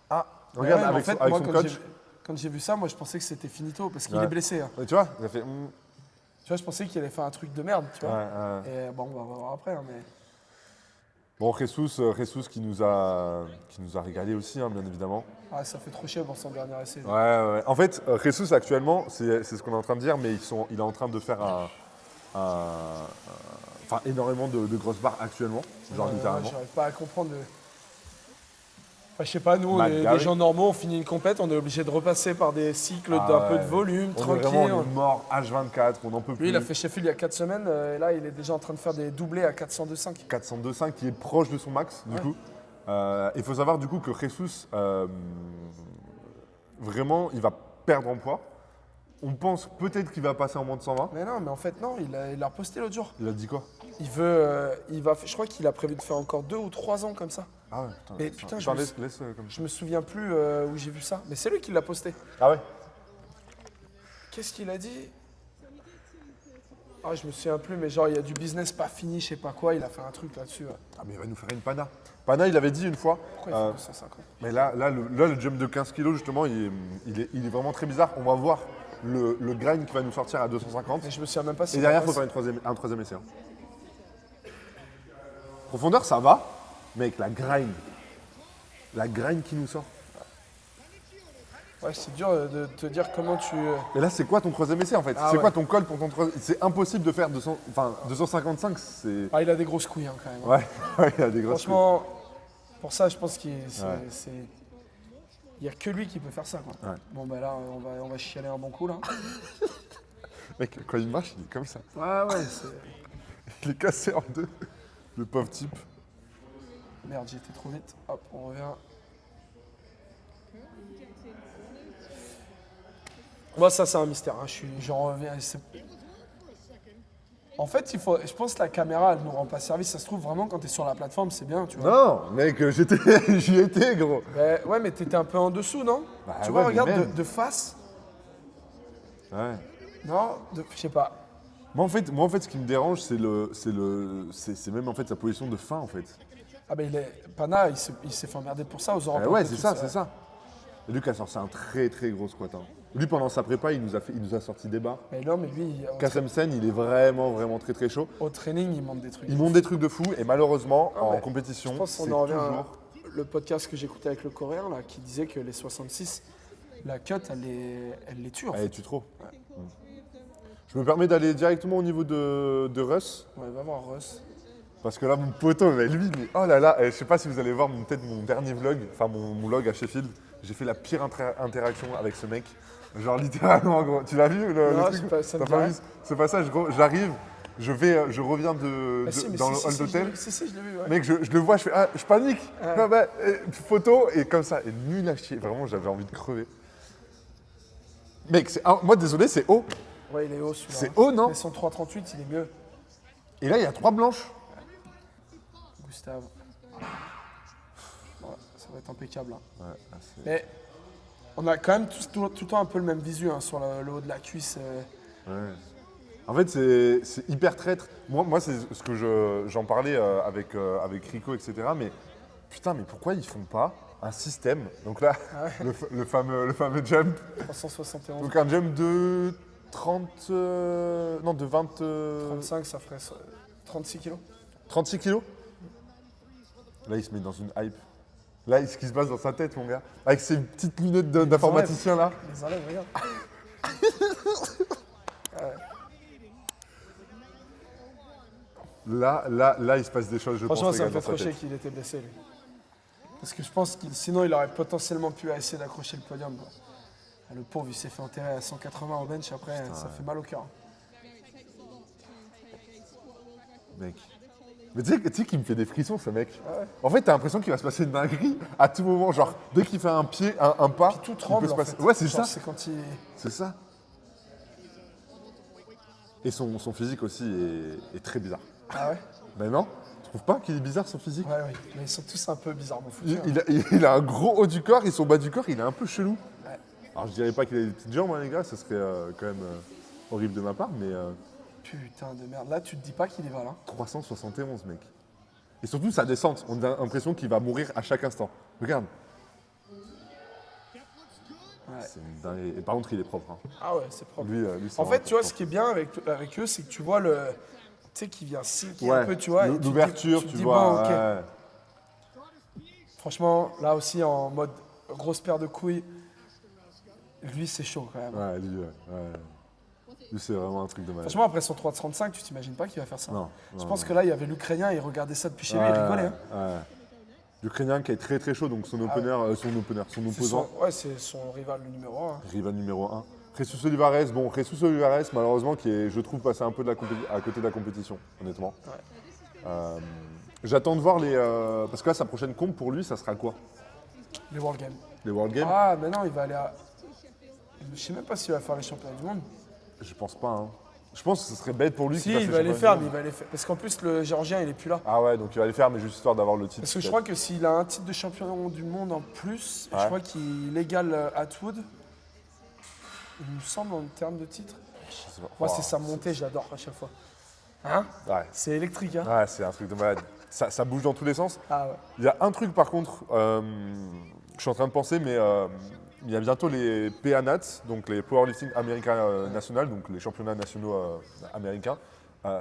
Ah, regarde, Ouais, mais avec en fait, son moi, coach. quand j'ai vu ça, moi, je pensais que c'était finito parce qu'il Ouais. est blessé. Hein. Tu vois, ça fait. Tu vois, je pensais qu'il allait faire un truc de merde, tu vois. Ouais. Et bon, on va voir après. Hein, mais... Bon, Jesus qui nous a régalé aussi, hein, bien évidemment. Ah, ça fait trop chier pour son dernier essai. Ouais. En fait, Jesus actuellement, c'est ce qu'on est en train de dire, mais il est en train de faire énormément de grosses barres actuellement, genre littéralement. J'arrive pas à comprendre. Enfin, je sais pas, nous, on Matt est Gary. des gens normaux, on finit une compète, on est obligé de repasser par des cycles d'un peu de volume, On est tranquille. vraiment on est mort H24, on n'en peut plus. Lui, il a fait Sheffield il y a 4 semaines, et là, il est déjà en train de faire des doublés à 402,5. 402,5 qui est proche de son max, du coup. Il faut savoir, du coup, que Jesus, vraiment, il va perdre en poids. On pense peut-être qu'il va passer en moins de 120. Mais non, mais en fait, non, il a reposté l'autre jour. Il a dit quoi? Je crois qu'il a prévu de faire encore 2 ou 3 ans comme ça. Ah ouais, putain. Mais putain, Attends, laisse comme ça. Je me souviens plus où j'ai vu ça. Mais c'est lui qui l'a posté. Ah ouais? Qu'est-ce qu'il a dit? Ah, je me souviens plus, mais genre, il y a du business pas fini, je sais pas quoi. Il a fait un truc là-dessus. Ouais. Ah mais il va nous faire une pana. Pana, il avait dit une fois. Pourquoi il fait 250? Mais là, le jump de 15 kg, justement, il est vraiment très bizarre. On va voir le grind qui va nous sortir à 250. Mais je me souviens même pas si. Et derrière, il faut faire un troisième essai. Hein. Profondeur, ça va. Mais avec la grind qui nous sort. Ouais, c'est dur de te dire comment tu. Mais là, c'est quoi ton troisième essai en fait? Ah C'est ouais. quoi ton call pour ton troisième? C'est impossible de faire 255, c'est. Ah, il a des grosses couilles hein, quand même. Ouais, il a des grosses. Franchement, pour ça, je pense qu'il Ouais. n'y a que lui qui peut faire ça. Quoi. Ouais. Bon, bah là, on va chialer un bon coup là. Mec, quand il marche, il est comme ça. Ouais, c'est. Il est cassé en deux. Le pauvre type. Merde, j'ai été trop vite. Hop, on revient. Moi, ça, c'est un mystère. Hein. J'en reviens. En fait, je pense que la caméra, elle nous rend pas service. Ça se trouve vraiment quand tu es sur la plateforme, c'est bien, tu vois. Non, mec, j'y étais, gros. Ouais, mais t'étais un peu en dessous, non? Bah tu ouais, vois, mais regarde même. de face. Ouais. Non, je sais pas. Moi, en fait, ce qui me dérange, c'est même en fait sa position de fin, en fait. Ah ben Pana, il s'est fait emmerder pour ça aux Européens. Ouais, c'est ça. Et Luc a sorti un très très gros squat. Hein. Lui, pendant sa prépa, il nous a sorti des barres. Mais non, mais lui, Kassemsen, il est vraiment, vraiment très très chaud. au training, il monte des trucs. Il monte des trucs de fou et malheureusement, Ah, en mais compétition, Je pense c'est qu'on en revient toujours... à le podcast que j'écoutais avec le Coréen, là, qui disait que les 66, la cut, elle les tue. En Elle fait. tue trop. Je me permets d'aller directement au niveau de Russ. Ouais, va voir Russ. Parce que là, mon poteau, mais lui, mais oh là là, je sais pas si vous allez voir peut-être mon dernier vlog, enfin mon vlog à Sheffield. J'ai fait la pire interaction avec ce mec. Genre littéralement, gros. Tu l'as vu le Non, truc? ça me T'as dit pas rien. vu ce passage, gros? J'arrive, je reviens dans le hall d'hôtel. Si, je l'ai vu, ouais. Mec, je le vois, je fais ah, je panique. Ouais. Non, bah, photo et comme ça, et nul à chier. Vraiment, j'avais envie de crever. Mec, moi désolé, c'est haut. Ouais, il est haut celui-là. C'est haut, non? Mais son 3,38, il est mieux. Et là, il y a 3 blanches. Gustave. Ouais, ça va être impeccable. Hein. Ouais, ah, c'est- Mais on a quand même tout le temps un peu le même visu hein, sur le haut de la cuisse. Ouais. En fait, c'est hyper traître. Moi c'est ce que j'en parlais avec Rico, etc. Mais putain, mais pourquoi ils font pas un système? Donc là, le fameux jump. 371. Donc un jump de 30... non, de 20... 35, ça ferait 36 kilos. 36 kilos. Là, il se met dans une hype. Là, ce qui se passe dans sa tête, mon gars. Avec ses petites lunettes d'informaticien, là. Les enlève, regarde. Là, il se passe des choses, je pense. Franchement, les ça gars, me fait dans sa trop chier tête. qu'il était blessé, lui. Parce que je pense qu'il sinon il aurait potentiellement pu essayer d'accrocher le podium. Quoi. Ah, le pauvre, il s'est fait enterrer à 180 au bench, après ça fait mal au cœur. Mec. Mais tu sais qu'il me fait des frissons, ce mec. Ah ouais. En fait, t'as l'impression qu'il va se passer une dinguerie à tout moment. Genre, dès qu'il fait un pied, un pas, Puis tout il tremble peut se en passer. fait. Ouais, c'est Genre, ça. C'est quand il... C'est ça. Et son physique aussi est très bizarre. Ah ouais. Mais non, tu trouves pas qu'il est bizarre son physique? Ouais, ouais. Mais ils sont tous un peu bizarrement foutus. Il a un gros haut du corps et son bas du corps, il est un peu chelou. Ouais. Alors je dirais pas qu'il a des petites jambes, hein, les gars, ça serait quand même horrible de ma part, mais Putain de merde. Là, tu te dis pas qu'il y va là. 371, mec. Et surtout sa descente, on a l'impression qu'il va mourir à chaque instant. Regarde. Ouais. C'est une dinguerie. Et par contre, il est propre. Hein. Ah ouais, c'est propre. Lui, c'est En fait, vraiment tu vois, propre. ce qui est bien avec eux, c'est que tu vois le... Tu sais, qui vient sinker Ouais, un peu, tu vois. et l'ouverture, te tu dis, vois. bon, ok. ouais. Franchement, là aussi, en mode grosse paire de couilles, lui, c'est chaud quand même. Ouais, lui, lui, c'est vraiment un truc de malade. Franchement, après son 3,35, tu t'imagines pas qu'il va faire ça. Non, Je non, pense non. que là, il y avait l'Ukrainien, il regardait ça depuis chez lui, il rigolait. Hein. Ouais. L'Ukrainien qui est très très chaud, donc son opposant, C'est son rival numéro 1. rival numéro 1. Jesus Olivares, malheureusement, qui est, je trouve, passé un peu à côté de la compétition, honnêtement. Ouais. J'attends de voir les. Parce que là, sa prochaine comp pour lui, ça sera quoi? Les World Games. Les World Games? Ah, mais non, il va aller à... Je sais même pas s'il va faire les championnats du monde. Je pense pas. Hein. Je pense que ce serait bête pour lui Si, qu'il fasse il les va les championnats faire, du mais monde. il va les faire. Parce qu'en plus, le Géorgien, il est plus là. Ah ouais, donc il va les faire, mais juste histoire d'avoir le titre. Parce que je peut-être. crois que s'il a un titre de champion du monde en plus, Ouais. je crois qu'il égale Atwood. Il me semble en termes de titre. Je sais pas. Moi, Oh, c'est sa montée, je l'adore à chaque fois. Hein? Ouais. C'est électrique, hein? Ouais, c'est un truc de malade. Ça bouge dans tous les sens. Ah ouais. Il y a un truc par contre, je suis en train de penser, mais il y a bientôt les PANAT, donc les Powerlifting American National, donc les championnats nationaux américains.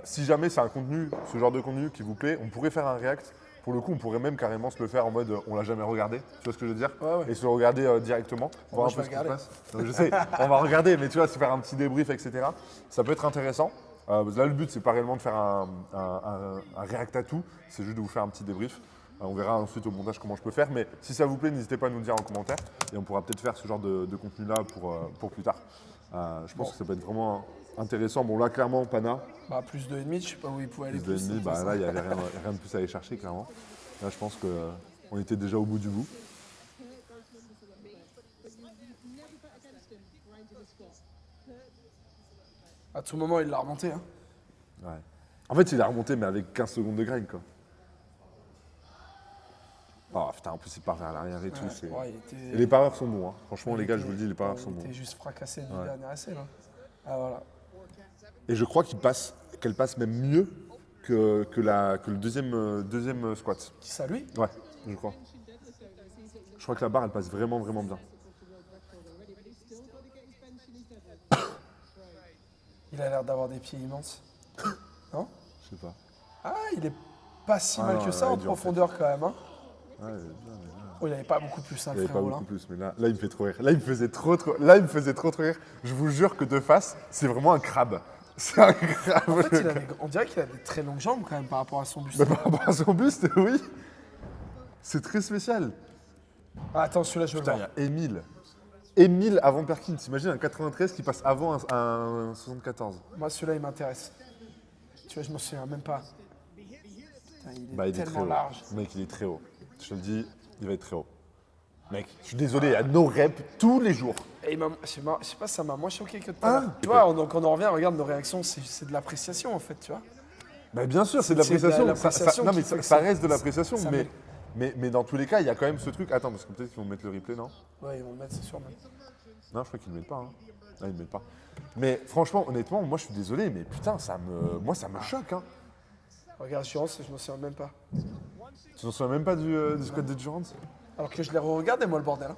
Si jamais c'est un contenu, ce genre de contenu qui vous plaît, on pourrait faire un react. Pour le coup, on pourrait même carrément se le faire en mode on l'a jamais regardé, tu vois ce que je veux dire? Ouais, ouais. Et se le regarder directement, voir moi, un peu je ce vais qui se regarder. passe. Donc, je sais, on va regarder, mais tu vois, se faire un petit débrief, etc. Ça peut être intéressant. Là, le but, c'est pas réellement de faire un react à tout, c'est juste de vous faire un petit débrief. On verra ensuite au montage comment je peux faire, mais si ça vous plaît, n'hésitez pas à nous le dire en commentaire et on pourra peut-être faire ce genre de contenu-là pour plus tard. Je pense que ça peut être vraiment intéressant. Bon, là, clairement, Pana, Bah, plus de 2,5, je sais pas où il pouvait aller plus de plus. demi, de bah, toute là, il façon. n'y avait rien de plus à aller chercher, clairement. Là, je pense qu'on était déjà au bout du bout. À tout moment, il l'a remonté. Hein. Ouais. En fait, il a remonté, mais avec 15 secondes de grind, quoi. Oh putain, en plus, il part vers l'arrière et tout. Ouais, c'est- ouais, il était... Et les pareurs sont bons, hein. Franchement, il les gars, je était- vous le dis, les pareurs sont Il bons. était juste fracassé du Ouais. dernier essai, là. Ah, voilà. Et je crois qu'elle passe même mieux que le deuxième squat. Qui ça, lui? Ouais, je crois. Je crois que la barre, elle passe vraiment, vraiment bien. Il a l'air d'avoir des pieds immenses. Non? Je sais pas. Ah, il est pas si Ah mal non, que ça là, en il est dur, en fait. profondeur, quand même. Hein. Ouais, bien, mais là, Oh, il avait pas beaucoup plus, hein, il le n'y avait pas frérot, là. beaucoup plus. Mais là, il me fait trop rire. Là, il me faisait trop rire. Je vous jure que de face, c'est vraiment un crabe. C'est un crabe. En fait, on dirait qu'il a des très longues jambes, quand même, par rapport à son buste. Mais par rapport à son buste, oui. C'est très spécial. Ah, attends, celui-là, je veux Putain, le il y voir. a Émile. Émile avant Perkins. T'imagines un 93 qui passe avant un 74. Moi, celui-là, il m'intéresse. Tu vois, je m'en souviens même pas. Putain, il est Bah, il est très tellement haut. large. Mec, il est très haut. Je te le dis, il va être très haut. Mec, je suis désolé, il y a no reps tous les jours. Et je sais pas, ça m'a moins choqué que tout à Ah. l'heure. Tu vois, quand on en revient, regarde nos réactions, c'est de l'appréciation, en fait, tu vois. Bah, bien sûr, c'est de C'est de l'appréciation. l'appréciation Non, mais qui fait que ça ça- reste de l'appréciation. ça Mais dans tous les cas, il y a quand même ce truc. Attends, parce que peut-être qu'ils vont mettre le replay, non? Ouais, ils vont le mettre, c'est sûr, même. Non, je crois qu'ils ne le mettent pas. Hein. Non, ils ne le mettent pas. Mais franchement, honnêtement, moi je suis désolé, mais putain, moi ça me choque. Hein. Regarde, assurance, je m'en souviens même pas. Tu t'en souviens même pas du squat d'endurance? Alors que je les re-regardais, moi, le bordel. Hein.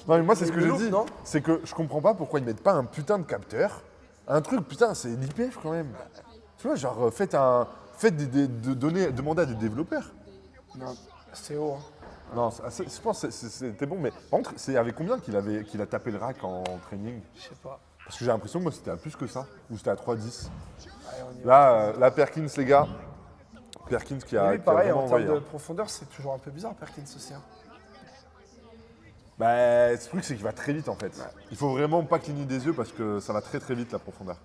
Non, mais moi c'est ce Mais que le j'ai loop, dit. non C'est que je comprends pas pourquoi ils mettent pas un putain de capteur. Un truc, putain, c'est l'IPF quand même. Tu vois, genre, demandez à des développeurs. Non, c'est haut. Hein. Non, je pense que c'était bon, mais par contre, c'est avec combien qu'il a tapé le rack en training? Je sais pas. Parce que j'ai l'impression que moi c'était à plus que ça, ou c'était à 3,10. Allez, on y va. Là, Perkins, les gars, Perkins qui Et a, lui, qui a pareil, vraiment en termes envoyé. de Hein. profondeur, c'est toujours un peu bizarre, Perkins aussi. Hein. Bah, ce truc, c'est qu'il va très vite en fait. Il faut vraiment pas cligner des yeux parce que ça va très très vite la profondeur.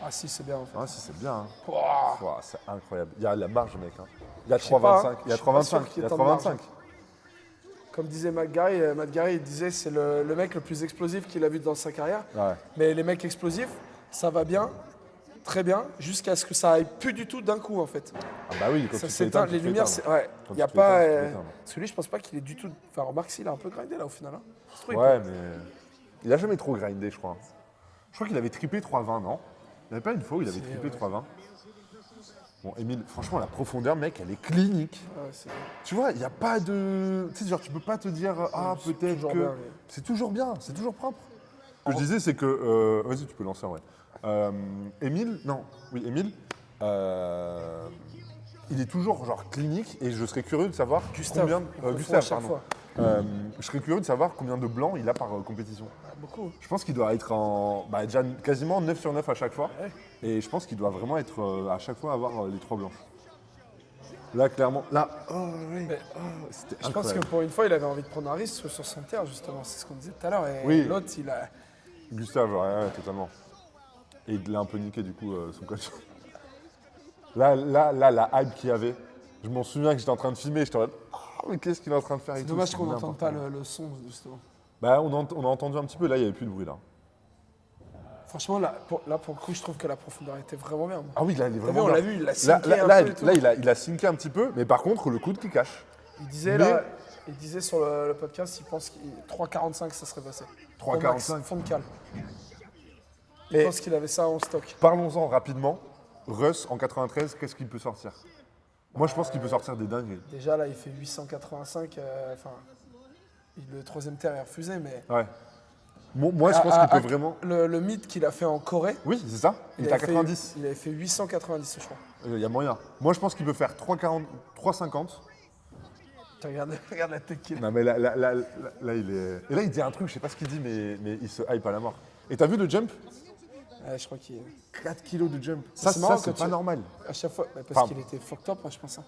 Ah si, c'est bien en fait. Ah, si, c'est bien. Hein. Ouah. Ouah, c'est incroyable. Il y a la marge, mec. Hein. Il y a Je sais pas, 3,25. hein. Il y a Je suis pas sûr 3,25. qu'il Il y y ait a tant de marge. 3,25. Comme disait Matt Gary, il disait c'est le mec le plus explosif qu'il a vu dans sa carrière. Ouais. Mais les mecs explosifs, ça va bien, très bien, jusqu'à ce que ça aille plus du tout d'un coup en fait. Ah bah oui, quand Ça tu s'éteint, t'éteins, les tu te lumières, fais c'est. Ouais, Quand il y a tu te fais pas. éteindre, tu te fais éteindre. Parce que lui, je pense pas qu'il est du tout. Enfin, remarque s'il a un peu grindé là au final. Hein. Je trouve, Ouais, mais il a jamais trop grindé, je crois. Je crois qu'il avait triplé 3,20, non? Il n'y avait pas une fois où il avait Si, triplé ouais. 3,20. Bon, Émile, franchement, la profondeur, mec, elle est clinique. Ouais, c'est Tu vois, il n'y a pas de. Tu sais, genre, tu peux pas te dire, ah, c'est peut-être toujours que. bien, mais- C'est toujours bien, c'est toujours propre. Ce que je disais, c'est que. Vas-y, tu peux lancer en vrai. Émile, non, oui, Émile, il est toujours, genre, clinique et je serais curieux de savoir Gustave, combien. on confond à Gustave, chaque pardon. fois. Je serais curieux de savoir combien de blancs il a par compétition. Ouais, beaucoup. Je pense qu'il doit être en. Bah, déjà quasiment 9 sur 9 à chaque fois. Ouais. Et je pense qu'il doit vraiment être à chaque fois avoir les 3 blanches. Là, clairement. Là, oh, oui. Mais C'était je pense que incroyable. pour une fois, il avait envie de prendre un risque sur son terre, justement. C'est ce qu'on disait tout à l'heure. Et Oui. l'autre, il a. Gustave, ouais, totalement. Et il l'a un peu niqué, du coup, son coach. Là, la hype qu'il y avait. Je m'en souviens que j'étais en train de filmer. J'étais en mode, ah, mais qu'est-ce qu'il est en train de faire et C'est tout, dommage qu'on n'importe n'entende pas quoi. le son, justement. Bah, on a entendu un petit peu. Là, il n'y avait plus de bruit, là. Franchement, là, pour le coup, je trouve que la profondeur était vraiment bien. Ah oui, là, il est T'as vu, vraiment on l'a bien. vu, il a Là, sinké là, un là, peu et tout. là, il a sinké un petit peu, mais par contre, le coude qui cache. Il disait, Mais- là, il disait sur le podcast, il pense qu'il 3,45 ça serait passé. 3,45. Au max, fond de cale. Il Et- pense qu'il avait ça en stock. Parlons-en rapidement. Russ, en 93, qu'est-ce qu'il peut sortir? Moi, je pense qu'il peut sortir des dingueries. Déjà, là, il fait 885. Enfin, le troisième terre est refusé, mais. Ouais. Moi, je pense qu'il peut vraiment. Le mythe qu'il a fait en Corée, Oui, c'est ça. Il est à avait fait- 90. il avait fait 890, je crois. Il y a moyen. Moi, je pense qu'il peut faire 3,40, 3,50. Regarde, regarde la tête qu'il a. Non, mais là, il est. Et là, il dit un truc, je sais pas ce qu'il dit, mais il se hype à la mort. Et t'as vu le jump? Ouais, je crois qu'il est. 4 kilos de jump. C'est Ça, marrant c'est quand pas tu- normal. À chaque fois, parce Enfin, qu'il était fucked up, moi, je pense. Hein.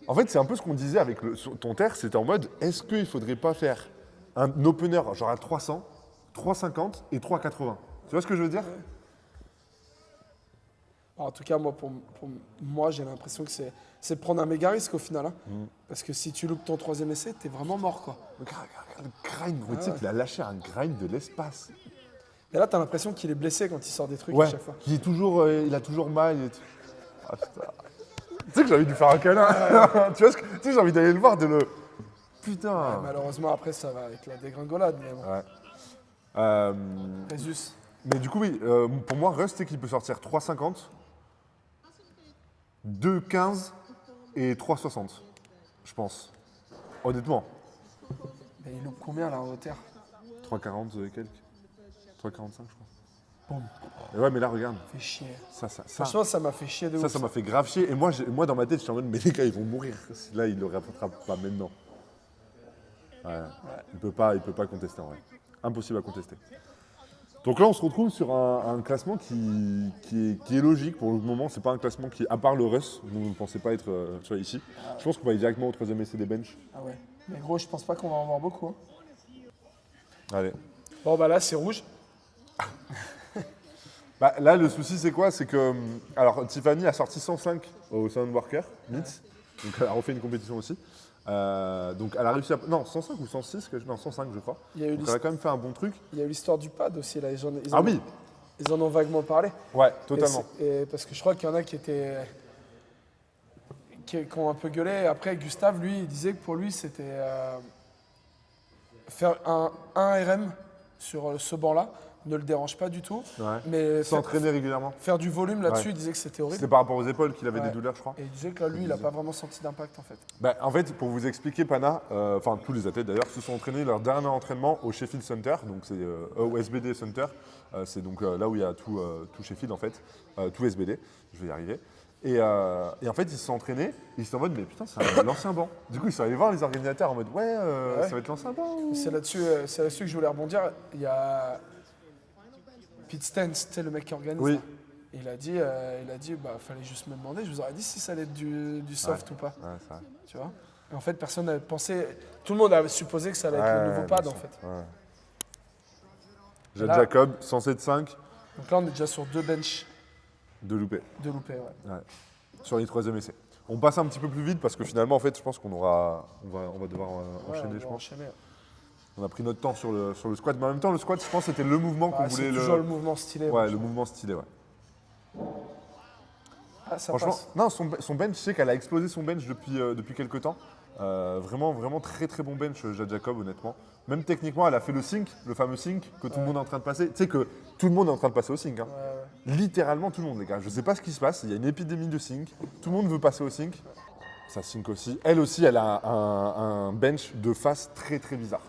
En fait, c'est un peu ce qu'on disait avec ton terre, c'était en mode, est-ce qu'il faudrait pas faire un opener genre à 300, 3,50 et 3,80? Tu vois ce que je veux dire? En tout cas, pour moi, j'ai l'impression que c'est prendre un méga risque au final. Hein. Parce que si tu loupes ton troisième essai, t'es vraiment mort, quoi. Regarde le grind, gros, tu sais qu'il a lâché un grind de l'espace. Et là, t'as l'impression qu'il est blessé quand il sort des trucs Ouais, à chaque fois. il est toujours, il a toujours mal. Ah, putain. Tu sais que j'ai envie de lui faire un câlin. Tu vois, tu sais, j'ai envie d'aller le voir, de le. Putain. Malheureusement, après, ça va avec la dégringolade. Mais bon. Ouais. Euh, Résus. mais du coup, oui, pour moi, Rust, c'est qu'il peut sortir 3,50, 2,15 et 3,60. Je pense. Honnêtement. Mais il loupe combien là en hauteur 3,40 et quelques. 3,45, je crois. Boum. Et ouais, mais là, regarde. Fait chier. Ça, Franchement, ça m'a fait chier de ouf. ça m'a fait grave chier. Et moi, dans ma tête, je suis en mode, mais les gars, ils vont mourir. Là, il le rattrape pas maintenant. Ouais. Il peut pas contester en vrai. Impossible à contester. Donc là, on se retrouve sur un classement qui est logique pour le moment. C'est pas un classement qui, à part le Russ, vous ne pensez pas être tu vois, ici. Je pense qu'on va aller directement au troisième essai des bench. Ah ouais. Mais gros, je pense pas qu'on va en voir beaucoup. Hein. Allez. Bon, bah là, c'est rouge. Bah, là, le souci, c'est quoi? C'est que, alors, Tiffany a sorti 105 au Soundworker, Meets. Donc, elle a refait une compétition aussi. Donc, elle a réussi à. Non, 105 ou 106 non, 105, je crois. Il y a eu Donc, elle a quand même fait un bon truc. Il y a eu l'histoire du pad aussi. Là. Ils Ah oui, en ont vaguement parlé. ouais, totalement. Et parce que je crois qu'il y en a qui ont un peu gueulé. Après, Gustave, lui, il disait que pour lui, c'était faire un RM sur ce banc-là ne le dérange pas du tout. Ouais. Mais S'entraîner régulièrement. faire du volume là-dessus, Ouais. il disait que c'était horrible. C'était par rapport aux épaules qu'il avait Ouais. des douleurs, je crois. Et il disait que là, lui, il n'a pas vraiment senti d'impact en fait. Bah, en fait, pour vous expliquer, Pana, enfin tous les athlètes d'ailleurs, se sont entraînés leur dernier entraînement au Sheffield Center, donc c'est au SBD Center, c'est donc là où il y a tout Sheffield en fait, tout SBD, je vais y arriver. Et en fait, ils se sont entraînés, ils étaient en mode, mais putain, c'est l'ancien banc. Du coup, ils sont allés voir les organisateurs en mode, ouais, Ouais. ça va être l'ancien banc. ou- C'est là-dessus que je voulais rebondir. Il y a Pete Stance, tu sais, le mec qui organise. Oui. là. il a dit, bah, fallait juste me demander. Je vous aurais dit si ça allait être du soft ou pas. Ouais, c'est vrai. Tu vois. Et en fait, personne n'avait pensé. Tout le monde avait supposé que ça allait être le nouveau pad, bien en sûr. fait. Ouais. Jade Là- Jacob, 107,5 Donc là, on est déjà sur 2 bench de loupé. de loupé. Ouais. Ouais. Sur les 3e essais. On passe un petit peu plus vite parce que finalement, en fait, je pense qu'on aura, on va devoir enchaîner, on je va pense. enchaîner. On a pris notre temps sur le squat, mais en même temps, le squat, je pense, c'était le mouvement qu'on Ah, voulait. c'est toujours le mouvement stylé. Ouais, moi, le mouvement stylé, ouais. Ah, ça Franchement, passe. non, son bench, je sais qu'elle a explosé son bench depuis quelques temps. Vraiment, vraiment très très bon bench, Jade Jacob, honnêtement. Même techniquement, elle a fait le sync, le fameux sync que tout le monde est en train de passer. Tu sais que tout le monde est en train de passer au sync. Hein. Littéralement tout le monde, les gars. Je sais pas ce qui se passe, il y a une épidémie de sync. Tout le monde veut passer au sync. Ça sync aussi. Elle aussi, elle a un bench de face très très bizarre.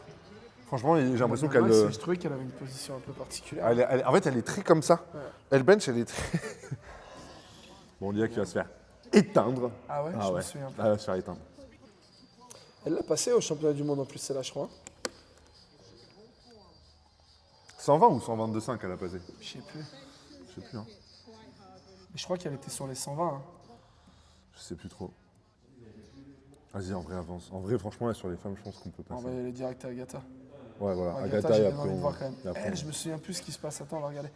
Franchement, j'ai l'impression qu'elle. Je trouvais qu'elle avait une position un peu particulière. En fait, elle est très comme ça. Ouais. Elle bench, elle est très. Bon, Lia qui va se faire éteindre. Ah ouais, je me souviens pas. Elle va se faire éteindre. Elle l'a passé au championnat du monde en plus, celle-là, je crois. 120 ou 122,5 elle a passé? Je sais plus. Je sais plus, hein. Mais je crois qu'elle était sur les 120. Hein. Je sais plus trop. Vas-y, en vrai, avance. En vrai, franchement, là, sur les femmes, je pense qu'on peut On passer. va y aller direct à Agatha. Ouais, voilà. Agatha, Agatha, et j'ai après, envie de on... voir quand même. et après, Elle, je me souviens plus ce qui se passe. Attends, on va regarder.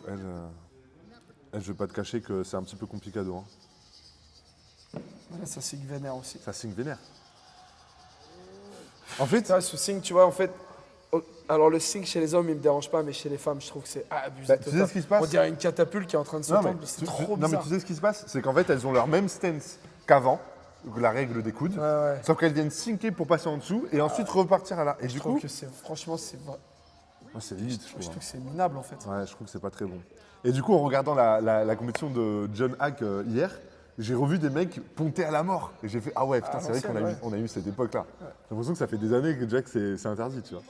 elle, je vais pas te cacher que c'est un petit peu compliqué. Hein. Là, ça signe vénère aussi. Ça signe vénère. En fait, Ça, ce signe, tu vois, en fait. Alors, le signe chez les hommes, il me dérange pas, mais chez les femmes, je trouve que c'est abusé. Bah, tu sais ce qui se passe? On dirait une catapulte qui est en train de non, sauter. mais, C'est trop non, mais bizarre. tu sais ce qui se passe? C'est qu'en fait, elles ont leur même stance qu'avant, la règle des coudes. Ouais. Sauf qu'elles viennent sinker pour passer en dessous et ensuite repartir à la. Et Je du trouve coup, que c'est. Franchement, c'est. ouais, c'est limite, je Je trouve. trouve que c'est minable, en fait. Ouais, je trouve que c'est pas très bon. Et du coup, en regardant la compétition de John Hack hier, j'ai revu des mecs ponter à la mort. Et j'ai fait, ah ouais, putain, c'est vrai qu'on a, ouais. on a eu cette époque-là. J'ai l'impression que ça fait des années que Jack, c'est interdit, tu vois.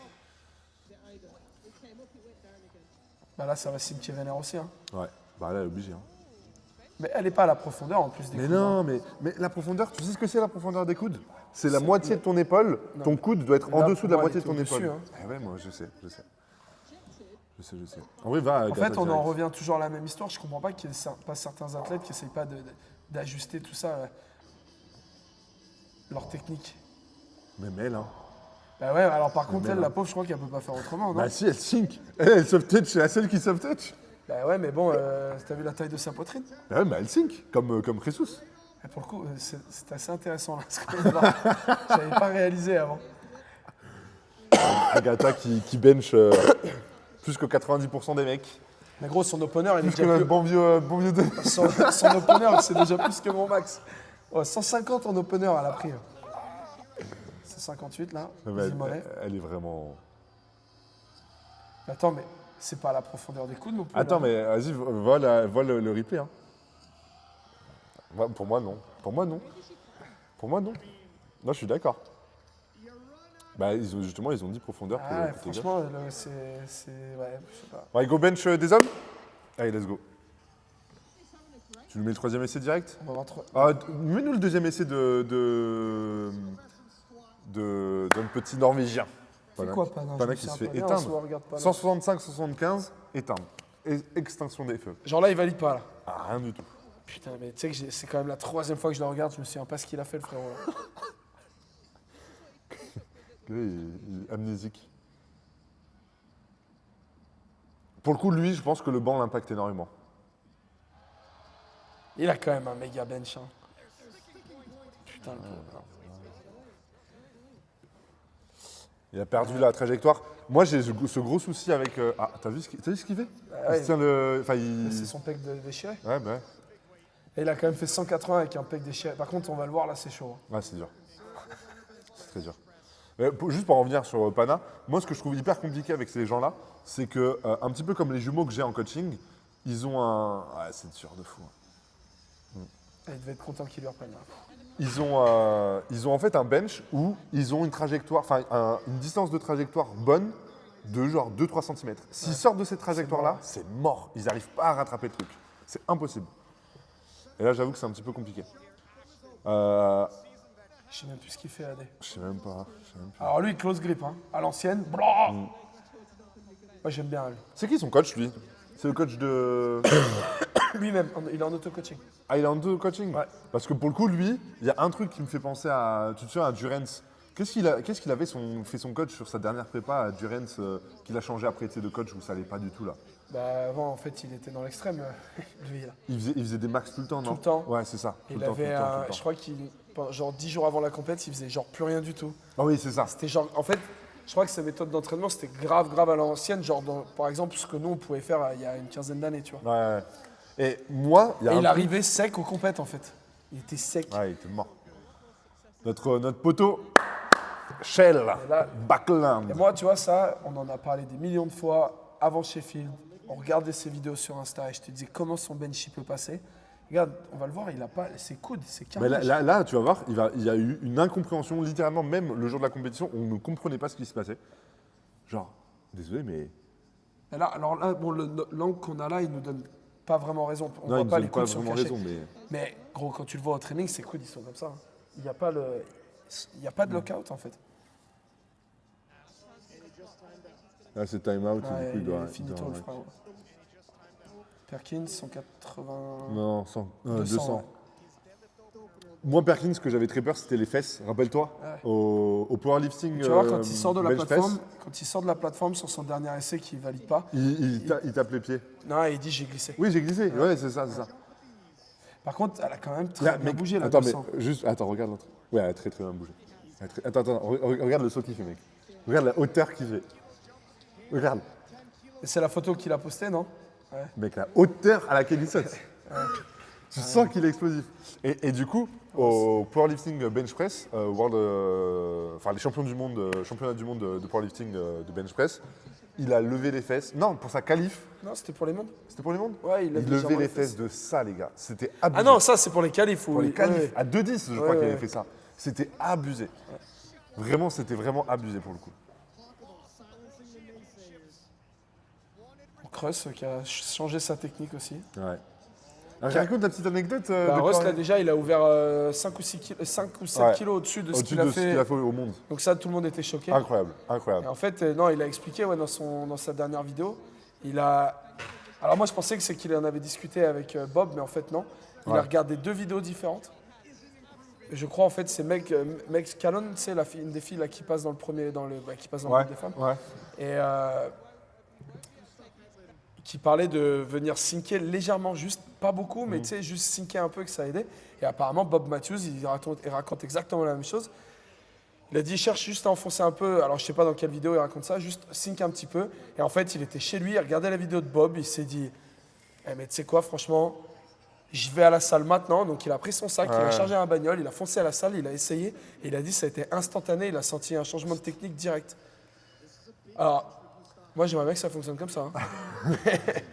Bah là, ça va signer vénère aussi. Hein. Ouais, bah là, elle est obligée. Hein. Mais elle n'est pas à la profondeur en plus des Mais coudes, hein. non, mais la profondeur, tu sais ce que c'est la profondeur des coudes? C'est la moitié de ton épaule. Non. Ton coude doit être Là, en dessous pour de la moi, moitié de elle ton était épaule. au-dessus, hein. Eh ouais, moi, je sais. En vrai, va. En fait, on en revient toujours à la même histoire. Je comprends pas qu'il n'y ait pas certains athlètes qui n'essayent pas d'ajuster tout ça, leur technique. Même elle, hein. Bah ouais, alors par contre, Mais elle, non. la pauvre, je crois qu'elle peut pas faire autrement, non? Bah si, elle sink. Elle soft touch, c'est la seule qui soft touch. Bah ouais, mais bon, t'as vu la taille de sa poitrine? Bah ouais, mais elle sink, comme Jesus. Et pour le coup, c'est assez intéressant là, ce qu'on vient de voir. J'avais pas réalisé avant. Agatha qui bench plus que 90% des mecs. Mais gros, son opener, il est Plus que déjà le plus... bon vieux de... Son opener, c'est déjà plus que mon max. Ouais, 150 en opener, elle a pris. 158 là, easy mollet. Elle est vraiment... Attends, mais c'est pas à la profondeur des coudes non plus. Attends, là. mais vas-y, vois le replay. Hein. Pour moi, non. Pour moi, non. Non, je suis d'accord. Bah, ils ont dit profondeur pour Ah, le côté gauche. franchement, c'est. Ouais, je sais pas. Ouais, go bench des hommes. Allez, let's go. Tu nous mets le 3e essai direct? On va rentrer. Mets-nous le 2e essai d'un petit Norvégien. C'est quoi, Pana? Pana Je qui me se souviens fait pas bien, éteindre. on regarde Pana. 165-75, éteindre. Extinction des feux. Genre là, il valide pas là. Ah, rien du tout. Putain, mais tu sais que c'est quand même la 3e fois que je le regarde, je me souviens pas ce qu'il a fait le frérot là. Il est amnésique. Pour le coup, lui, je pense que le banc l'impacte énormément. Il a quand même un méga bench. Hein. Putain, le pauvre. Il a perdu la trajectoire. Moi, j'ai ce gros souci avec... Ah, t'as vu ce qu'il fait? ouais, Il se tient le... Enfin, C'est son pec déchiré. Ouais, bah ouais. Et il a quand même fait 180 avec un pec déchiré. Par contre, on va le voir là, c'est chaud. Hein. Ouais, c'est dur. C'est très dur. Mais juste pour en revenir sur Pana, moi, ce que je trouve hyper compliqué avec ces gens-là, c'est que, un petit peu comme les jumeaux que j'ai en coaching, ils ont un... Ouais, c'est dur de fou. Il devait être content qu'il lui reprenne là. Ils ont en fait un bench où ils ont une trajectoire, enfin une distance de trajectoire bonne de genre 2-3 cm. S'ils sortent de cette trajectoire-là, c'est mort. Ils n'arrivent pas à rattraper le truc. C'est impossible. Et là, j'avoue que c'est un petit peu compliqué. Je sais même plus ce qu'il fait, AD. Je sais même pas. Alors lui, close grip, hein. À l'ancienne. Blah. Moi, j'aime bien lui. C'est qui son coach, lui? C'est le coach de. Lui-même, il est en auto-coaching. Ah, il est en deux coaching. Ouais. Parce que pour le coup, lui, il y a un truc qui me fait penser à. Tu te souviens à Durance. Qu'est-ce qu'il avait fait son coach sur sa dernière prépa à Durance qu'il a changé après de coach où ça allait pas du tout là. Bah, avant, en fait, il était dans l'extrême, lui, là. Il faisait des max tout le temps, non? Tout le temps. Ouais, c'est ça. Tout Il le temps, avait, tout le temps, tout le temps. je crois qu'il, genre 10 jours avant la compète, il faisait genre plus rien du tout. Ah oui, c'est ça. C'était genre, en fait, je crois que sa méthode d'entraînement, c'était grave à l'ancienne, genre, par exemple, ce que nous, on pouvait faire il y a une quinzaine d'années, tu vois. Ouais, ouais. Et moi, il y a Et un il truc- arrivait sec aux compètes, en fait. Il était sec. Ouais, il était mort. Notre poteau, Shell, Et là- Backland. Et moi, tu vois, ça, on en a parlé des millions de fois avant Sheffield. On regardait ses vidéos sur Insta et je te disais comment son bench il peut passer. Regarde, on va le voir, il a pas ses coudes, ses Mais cartilage. là, tu vas voir, il y a eu une incompréhension, littéralement, même le jour de la compétition, on ne comprenait pas ce qui se passait. Genre, désolé, mais. Et là, alors là, bon, l'angle qu'on a là, il nous donne pas vraiment raison. On Non, voit ils pas nous les ont pas coudes sont vraiment cachés. raison, mais. Mais gros, quand tu le vois au training, ses coudes ils sont comme ça. Hein. Il n'y a pas de lockout en fait. Là, c'est time out, Ouais, du coup, il il doit. est finito le frère. Perkins 180. Non, 200. 200, ouais. Moi, Perkins, ce que j'avais très peur, c'était les fesses. Rappelle-toi, Ouais. au powerlifting. Tu vois, quand il sort de la bench plateforme, press, quand il sort de la plateforme sur son dernier essai qu'il valide pas, il tape les pieds. non, il dit j'ai glissé. Oui, j'ai glissé. Ouais, c'est ça, c'est ça. Par contre, elle a quand même très Là, bien mec, bougé là. attends, 200. mais juste, attends, regarde l'autre. Ouais, elle a très bien bougé. Attends, regarde le saut qu'il fait, mec. Regarde la hauteur qu'il fait. Regarde, Et c'est la photo qu'il a postée, non? Ouais. mec, la hauteur à laquelle il saute. Tu sens qu'il est explosif. Et du coup, au powerlifting bench press, enfin les champions du monde, championnat du monde de powerlifting de bench press, il a levé les fesses. Non, pour sa qualif, Non, c'était pour les mondes. c'était pour les mondes. Ouais, il Il levait levait légèrement les fesses de ça, les gars. C'était abusé. Ah non, ça c'est pour les qualifs. Pour les qualifs, Ouais. à 2,10, je crois Ouais, qu'il ouais. avait fait ça. C'était abusé. Vraiment, c'était vraiment abusé pour le coup. Kreus qui a changé sa technique aussi. Ouais. Alors, raconte la petite anecdote. Bah, de Ross, quand- là déjà, il a ouvert 5 ou 7 Ouais. kilos au-dessus de ce au-dessus qu'il a de ce qu'il fait. a fait au monde. Donc ça, tout le monde était choqué. Incroyable, Et incroyable. en fait, non, il a expliqué ouais, dans sa dernière vidéo. Il a. Alors moi, je pensais que c'est qu'il en avait discuté avec Bob, mais en fait, non. Il Ouais. a regardé 2 vidéos différentes. Et je crois en fait, c'est Meg Callon, c'est une des filles là, qui passe dans le premier, qui passe dans le Ouais, groupe des femmes. ouais. Et qui parlait de venir sinker légèrement, juste pas beaucoup, mais tu sais, juste sinker un peu que ça aidait. Et apparemment, Bob Matthews, il raconte exactement la même chose. Il a dit, il cherche juste à enfoncer un peu, alors je sais pas dans quelle vidéo il raconte ça, juste sink un petit peu. Et en fait, il était chez lui, il regardait la vidéo de Bob, il s'est dit, eh, mais tu sais quoi, franchement, je vais à la salle maintenant. Donc il a pris son sac, il a Ouais. chargé un bagnole, il a foncé à la salle, il a essayé, et il a dit, ça a été instantané, il a senti un changement de technique direct. Alors, moi j'aimerais bien que ça fonctionne comme ça. Hein.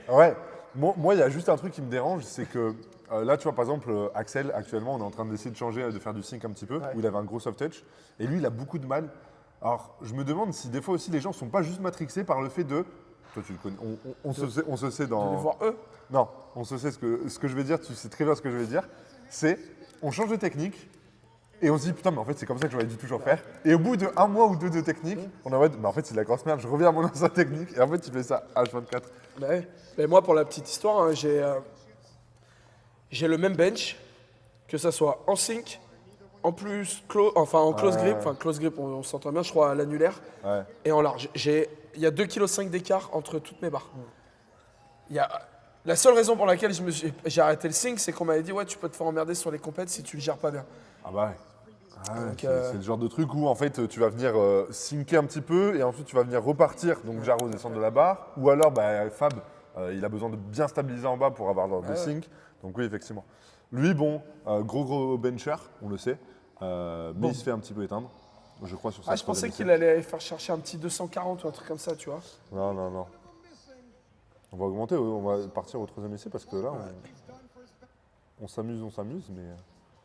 Ouais. Moi, il y a juste un truc qui me dérange, c'est que là, tu vois, par exemple, Axel, actuellement, on est en train d'essayer de changer, de faire du sync un petit peu, Ouais. où il avait un gros soft touch, et lui, il a beaucoup de mal. Alors, je me demande si des fois aussi, les gens sont pas juste matrixés par le fait de. Toi, tu le connais. On se sait De dans. les voir eux. Non, on se sait ce que je vais dire, tu sais très bien ce que je vais dire. C'est, on change de technique, et on se dit, putain, mais en fait, c'est comme ça que j'aurais dû toujours faire. Et au bout de 1 mois ou 2 de technique, on est en mode, mais en fait, c'est de la grosse merde, je reviens à mon ancienne technique, et en fait, tu fais ça H24. Bah ouais. Mais moi, pour la petite histoire, hein, j'ai le même bench, que ça soit en sync, en plus, en close grip, enfin close grip, on s'entend bien, je crois, à l'annulaire, Ouais. et en large. Il y a 2,5 kg d'écart entre toutes mes barres. La seule raison pour laquelle j'ai arrêté le sync, c'est qu'on m'avait dit, ouais, tu peux te faire emmerder sur les compètes si tu le gères pas bien. Ah bah ouais. Ah ouais, Donc, c'est le genre de truc où en fait tu vas venir sinker un petit peu et ensuite tu vas venir repartir, donc genre redescendre de la barre. Ou alors bah, Fab, il a besoin de bien stabiliser en bas pour avoir le Ouais. sync. Donc oui, effectivement. Lui, bon, gros bencher, on le sait, mais il se fait un petit peu éteindre, je crois, sur sa Ah, je pensais troisième qu'il essai. allait faire chercher un petit 240 ou un truc comme ça, tu vois. Non. On va augmenter, on va partir au troisième essai parce que là, on s'amuse, mais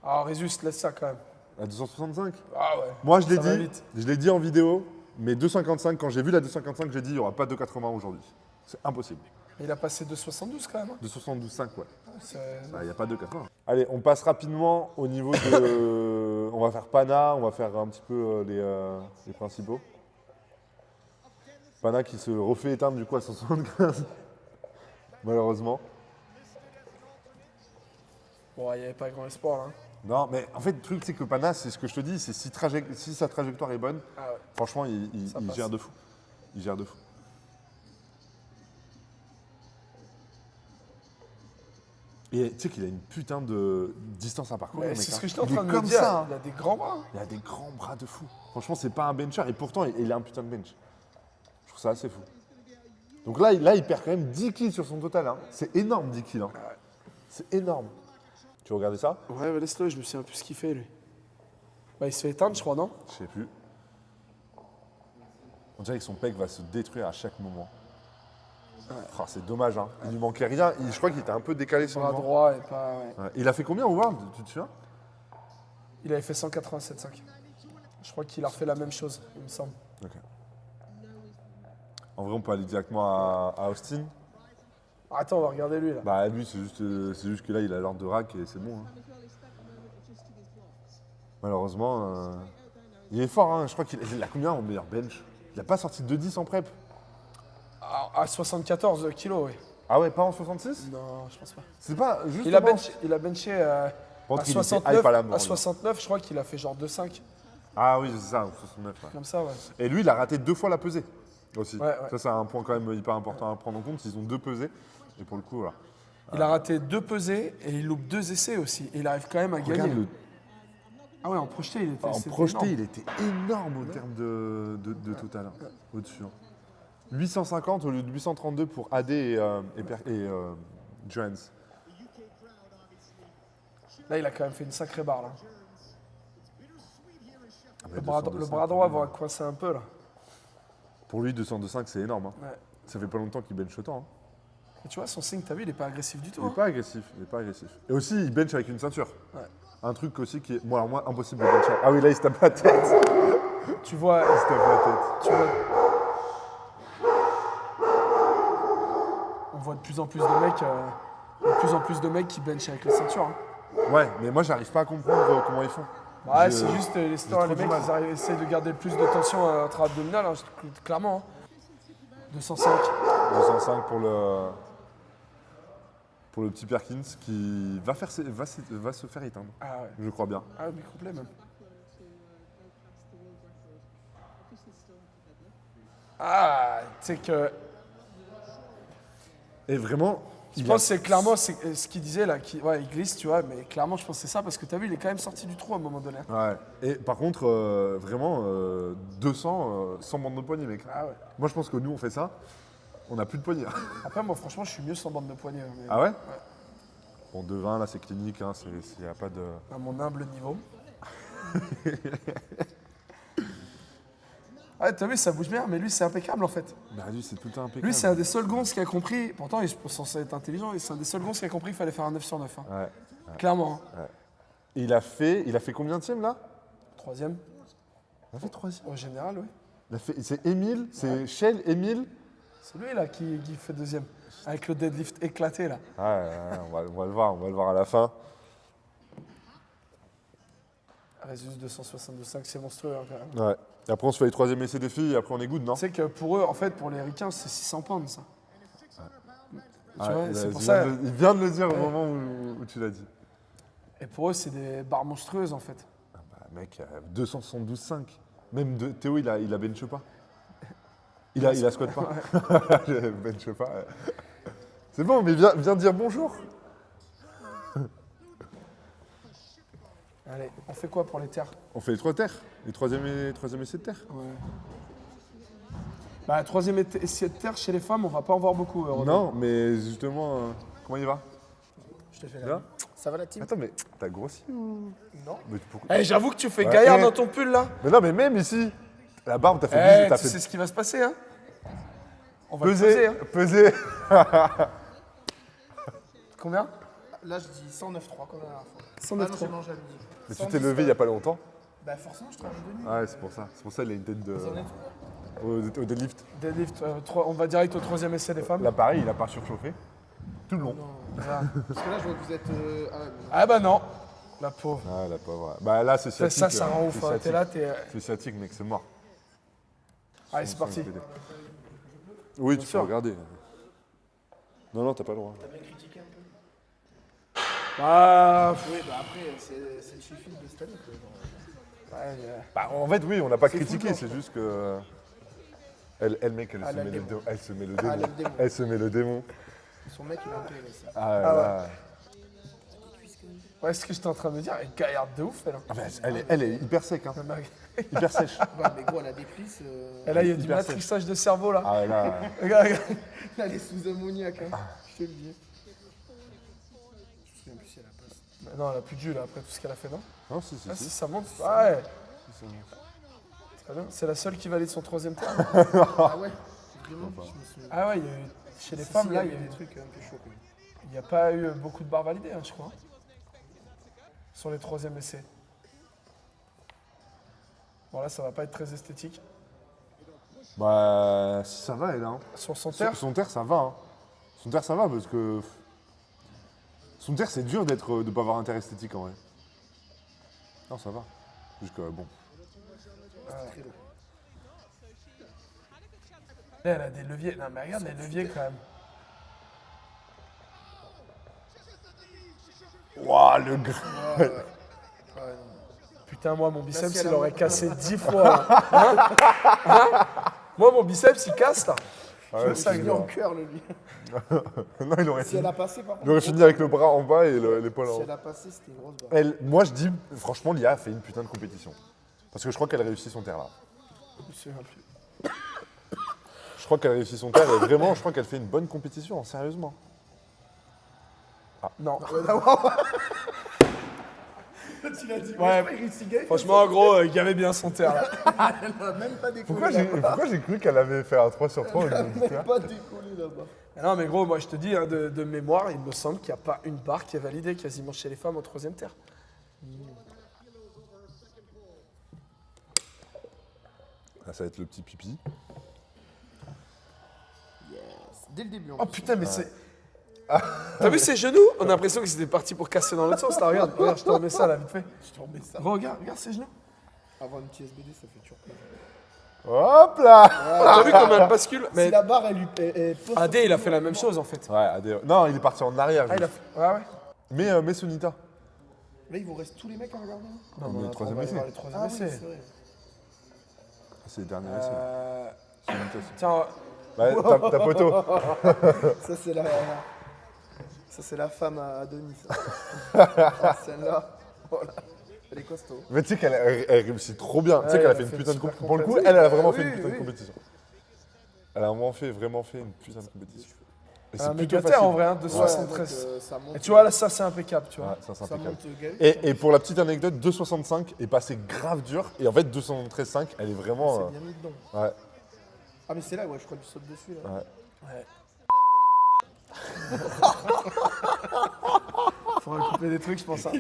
Ah, Résus, laisse ça quand même. à 265. Ah ouais. Moi, Ça va vite. je l'ai dit en vidéo, mais 2,55, quand j'ai vu la 2,55, j'ai dit il n'y aura pas de 2,80 aujourd'hui. C'est impossible. Il a passé 2,72 quand même. Hein. 2,72,5, ouais. C'est- Il n'y a pas de 2,80. Allez, on passe rapidement au niveau de. On va faire Pana, on va faire un petit peu les principaux. Pana qui se refait éteindre du coup à 175. malheureusement. Bon, il n'y avait pas grand espoir là. Non, mais en fait, le truc, c'est que Pana, c'est ce que je te dis, c'est si sa trajectoire est bonne, Ah ouais. franchement, il Ça passe. gère de fou. Il gère de fou. Et tu sais qu'il a une putain de distance à parcourir. Ouais, le mec, c'est ce hein. que j'étais en Il est train de me comme dire. ça, hein. Il a des grands bras. Il a des grands bras de fou. Franchement, c'est pas un bencher. Et pourtant, il a un putain de bench. Je trouve ça assez fou. Donc là, il perd quand même 10 kills sur son total. Hein. C'est énorme, 10 kills. Hein. C'est énorme. Tu veux regarder ça? Ouais, mais laisse-le, je me souviens plus ce qu'il fait lui. Bah, il se fait éteindre, je crois, non? Je sais plus. On dirait que son pec va se détruire à chaque moment. Oh, c'est dommage, hein. Il lui manquait rien. Je crois qu'il était un peu décalé sur le Bras vent. droit et pas. Ouais. Ouais. Il a fait combien au World? Tu te souviens? Il avait fait 187,5. Je crois qu'il a refait la même chose, il me semble. Ok. En vrai, on peut aller directement à Austin. Attends, on va regarder lui là. Bah, lui, c'est juste que là, il a l'ordre de rack et c'est bon. Hein. Malheureusement, il est fort. Hein. Je crois qu'il a combien en meilleur bench? Il n'a pas sorti de 10 en prep. À 74 kilos, oui. Ah ouais, pas en 66? Non, je pense pas. C'est pas juste. Il a benché à Contre, il était 69, hype à la mort, à lui. 69, je crois qu'il a fait genre 2,5. Ah oui, c'est ça, en 69. Ouais. Comme ça, ouais. Et lui, il a raté 2 fois la pesée aussi. Ouais. Ça, c'est un point quand même hyper important à prendre en compte. Ils ont 2 pesées. Et pour le coup, voilà. Il a raté 2 pesées et il loupe 2 essais aussi. Et il arrive quand même à gagner. Regarde Ah ouais, en projeté, il était. en c'était projeté, énorme. il était énorme au terme de total. Hein, au-dessus. Hein. 850 au lieu de 832 pour AD et Jones. Là, il a quand même fait une sacrée barre. Là. Ah, mais Le bras 202,5, droit va coincer un peu là. Pour lui, 202,5, c'est énorme. Hein. Ouais. Ça fait pas longtemps qu'il bench autant. Hein. Et tu vois, son signe, t'as vu, il est pas agressif du tout. Il n'est Hein. pas agressif. Il est pas agressif. Et aussi, il bench avec une ceinture. Ouais. Un truc aussi qui est. Moi, alors moi, impossible de bencher. Ah oui, là, il se tape la tête. Tu vois, Il se tape la tête. tu vois. On voit de plus en plus de mecs, qui benchent avec la ceinture. Hein. Ouais, mais moi, j'arrive pas à comprendre comment ils font. Ouais, Je- c'est juste l'histoire, j'ai les trop du mecs, mal. ils essayent de garder le plus de tension intra-abdominale, hein, clairement. Hein. 205. 205 pour le petit Perkins qui va se faire éteindre. Ah ouais. Je crois bien. Ah, mais complet même. Ah, tu sais que. Et vraiment, Je pense que c'est clairement ce qu'il disait là. Ouais, il glisse, tu vois, mais clairement, je pense que c'est ça parce que t'as vu, il est quand même sorti du trou à un moment donné. Ouais. Et par contre, vraiment, 200 sans bande de poignet, mec. Ah ouais. Moi, je pense que nous, on fait ça, on n'a plus de poignet. Après, moi, franchement, je suis mieux sans bande de poignet. Hein, mais Ah ouais? Bon, 2,20, là, c'est clinique, hein, il n'y a pas de... à mon humble niveau. Ouais, t'as vu, ça bouge bien, mais lui, c'est impeccable en fait. Bah, lui, c'est tout le temps impeccable. Lui, c'est un des seuls gonzes qui a compris. Pourtant, il est censé être intelligent, et c'est un des seuls gonzes qui a compris qu'il fallait faire un 9 sur 9. Hein. Ouais. Clairement. Hein. Et il a fait combien de là? Troisième, Il a fait troisième. au général, oui. C'est Émile, c'est Shell, Émile. C'est lui là qui fait deuxième. Avec le deadlift éclaté là. Ouais, on va le voir à la fin. Résus 262,5, c'est monstrueux hein, quand même. Ouais. Et après, on se fait les troisième essais des filles et après, on est good, non? Tu sais que pour eux, en fait, pour les ricains, c'est 600 pounds ça. Tu vois, Ouais, c'est pour ça. il vient de le dire au moment où tu l'as dit. Et pour eux, c'est des barres monstrueuses en fait. Bah, mec, 272,5. Même Théo, il a bench pas. Il a squat pas. bench pas. Ouais. C'est bon, mais viens dire bonjour. Allez, on fait quoi pour les terres? On fait les 3 terres. Les troisième essais de terre. Ouais. Bah, troisième essai de terre chez les femmes, on va pas en voir beaucoup. Non, mais justement, comment il va? Je te fais Là Ça va la team? Attends, mais t'as grossi ou... Non. Mais pourquoi... Eh, j'avoue que tu fais Ouais. gaillard Eh. dans ton pull là. Mais non, mais même ici, la barbe, t'as fait Eh, bouger, t'as tu fait sais ce qui va se passer, hein? On va te peser, peser, hein. peser. Combien? Là, je dis 109,3 comme la dernière fois. 109,3. Ah non, j'ai mangé à midi. Mais tu 110, t'es levé il y a pas longtemps. Bah forcément, je travaille de nuit. Ouais, c'est pour ça. C'est pour ça qu'il a une tête de... Vous en êtes où Au deadlift. Deadlift, on va direct au troisième essai des femmes. Là, pareil, il a pas surchauffé. Tout le long. Voilà. Parce que là, je vois que vous êtes... ah ouais, bon. Ah bah non, la pauvre. Ah, la pauvre. Bah là, c'est sciatique. Ça rend ouf. c'est hein. sciatique. T'es là, t'es. C'est sciatique, mec, c'est mort. Allez, c'est parti. Oui, tu peux sûr. regarder. Non, t'as pas le droit. T'as bien critiqué un peu. Bah, Oui, bah après, c'est le Sheffield de cette année. Quoi. ouais, Bah, en fait, oui, on n'a pas C'est critiqué, fou, c'est juste que. Elle, mec, Ah, se là, met le le démon. démon. Elle se met le Ah, démon. le démon. Elle se met le démon. Son mec, il a un peu aimé ça. Ah, Ah là. ouais, ce que j'étais en train de me dire, elle gaillarde de ouf, elle. Hein. Ah, bah, elle est hyper sec, hein. Hyper sèche. Ouais, mais gros, elle a des plisses. Et là, il y a du Hyper matrixage de cerveau, là. Ah, là. Regarde, regarde. Elle est sous ammoniaque, hein. Je te le dis. Je me souviens plus si elle a pas. Mais non, elle a plus de jus, là, après tout ce qu'elle a fait, non? Non, si, si, Ah, si, si. ça monte. Ah, ouais. Si, ça monte. Très bien. C'est la seule qui valide son 3e terme. Ah ouais. Vraiment, je me souviens. Ah ouais, il y a eu, chez les Si, femmes, si, là, il il y a y des trucs un peu chauds. Quoi. n'y a pas eu beaucoup de barres validées, hein, je crois. Sur les 3e essais. Bon, là, ça va pas être très esthétique. Bah, si ça va, elle, hein. Sur son terre, Son terre, ça va, hein. Son terre, ça va, parce que. Son terre, c'est dur de pas avoir un terre esthétique, en vrai. Non, ça va. Jusque, bon. C'est très long. là, elle a des leviers. Non, mais regarde les leviers, quand même. Waouh, le gras. Ouais, non. Putain, moi, mon biceps, si elle il a aurait monté. cassé 10 fois. Là. Hein Hein moi, mon biceps, il casse, là. Ah ouais, ça, c'est Il est en dur. cœur, le lui. Non, il aurait Si fini. elle a passé, par Il contre. aurait fini avec le bras en bas et l'épaule en Si haut. elle a passé, c'était une grosse barre. Elle, moi, je dis, franchement, Lia a fait une putain de compétition. Parce que je crois qu'elle réussit son terre, là. Je me souviens plus. Je crois qu'elle réussit son terre et vraiment, je crois qu'elle fait une bonne compétition, sérieusement. Non. Tu l'as dit, Ouais. ouais. Franchement, en gros, il y avait bien son terre, là. Elle n'a même pas décollé. Pourquoi j'ai cru qu'elle avait fait un 3 sur 3 au niveau du Elle n'a terre? pas décollé là-bas. Ah non, mais gros, moi, je te dis, hein, de mémoire, il me semble qu'il n'y a pas une barre qui est validée quasiment chez les femmes en 3e terre. Là, ça va être le petit pipi. Yes. Dès le début. en Oh plus. putain, mais c'est. T'as vu ses genoux? On a l'impression que c'était parti pour casser dans l'autre sens. Là, regarde, regarde, je te remets ça là, vite fait. Je te remets ça. Gros, regarde, regarde ses genoux. Avoir une petite SBD, ça fait toujours plaisir. Hop là. T'as vu comment elle bascule? Si Mais la barre, elle lui. elle pose AD, il a fait la même chose en fait. Ouais, non, il est parti en arrière. Ah, il a juste. fait. Ouais, ouais. Mais Sonita. Là, il vous reste tous les mecs à regarder. Non, mais le attends, troisième on va essai. voir les 3e Ah oui, essais. c'est vrai. C'est le dernier essai. Sonita, c'est- Tiens, Bah, ta poteau. Ça, c'est la. Ça, c'est la femme à Denis. Ça. Ah, celle-là. Voilà. Elle est costaud. Mais tu sais elle réussit trop bien. Tu sais Ouais, qu'elle a elle fait a une fait putain de une super compétition. Pour le coup, compétition. elle a vraiment fait Oui, une putain de oui. compétition. Elle a vraiment fait une putain de compétition. Et un c'est plutôt méga terre en facile. vrai, hein, de Ouais, 73. donc, ça monte. Et tu vois, là, ça, c'est impeccable, tu vois. Ouais, ça, c'est Ça impeccable. monte Gaël. Et pour la petite anecdote, 2,65 est passé grave dur. Et en fait, 273,5, elle est vraiment. C'est bien mis dedans. Ouais. Ah, mais c'est là, ouais, je crois que tu sautes dessus. Là. Ouais. Ouais. Faudra couper des trucs, je pense. Hein.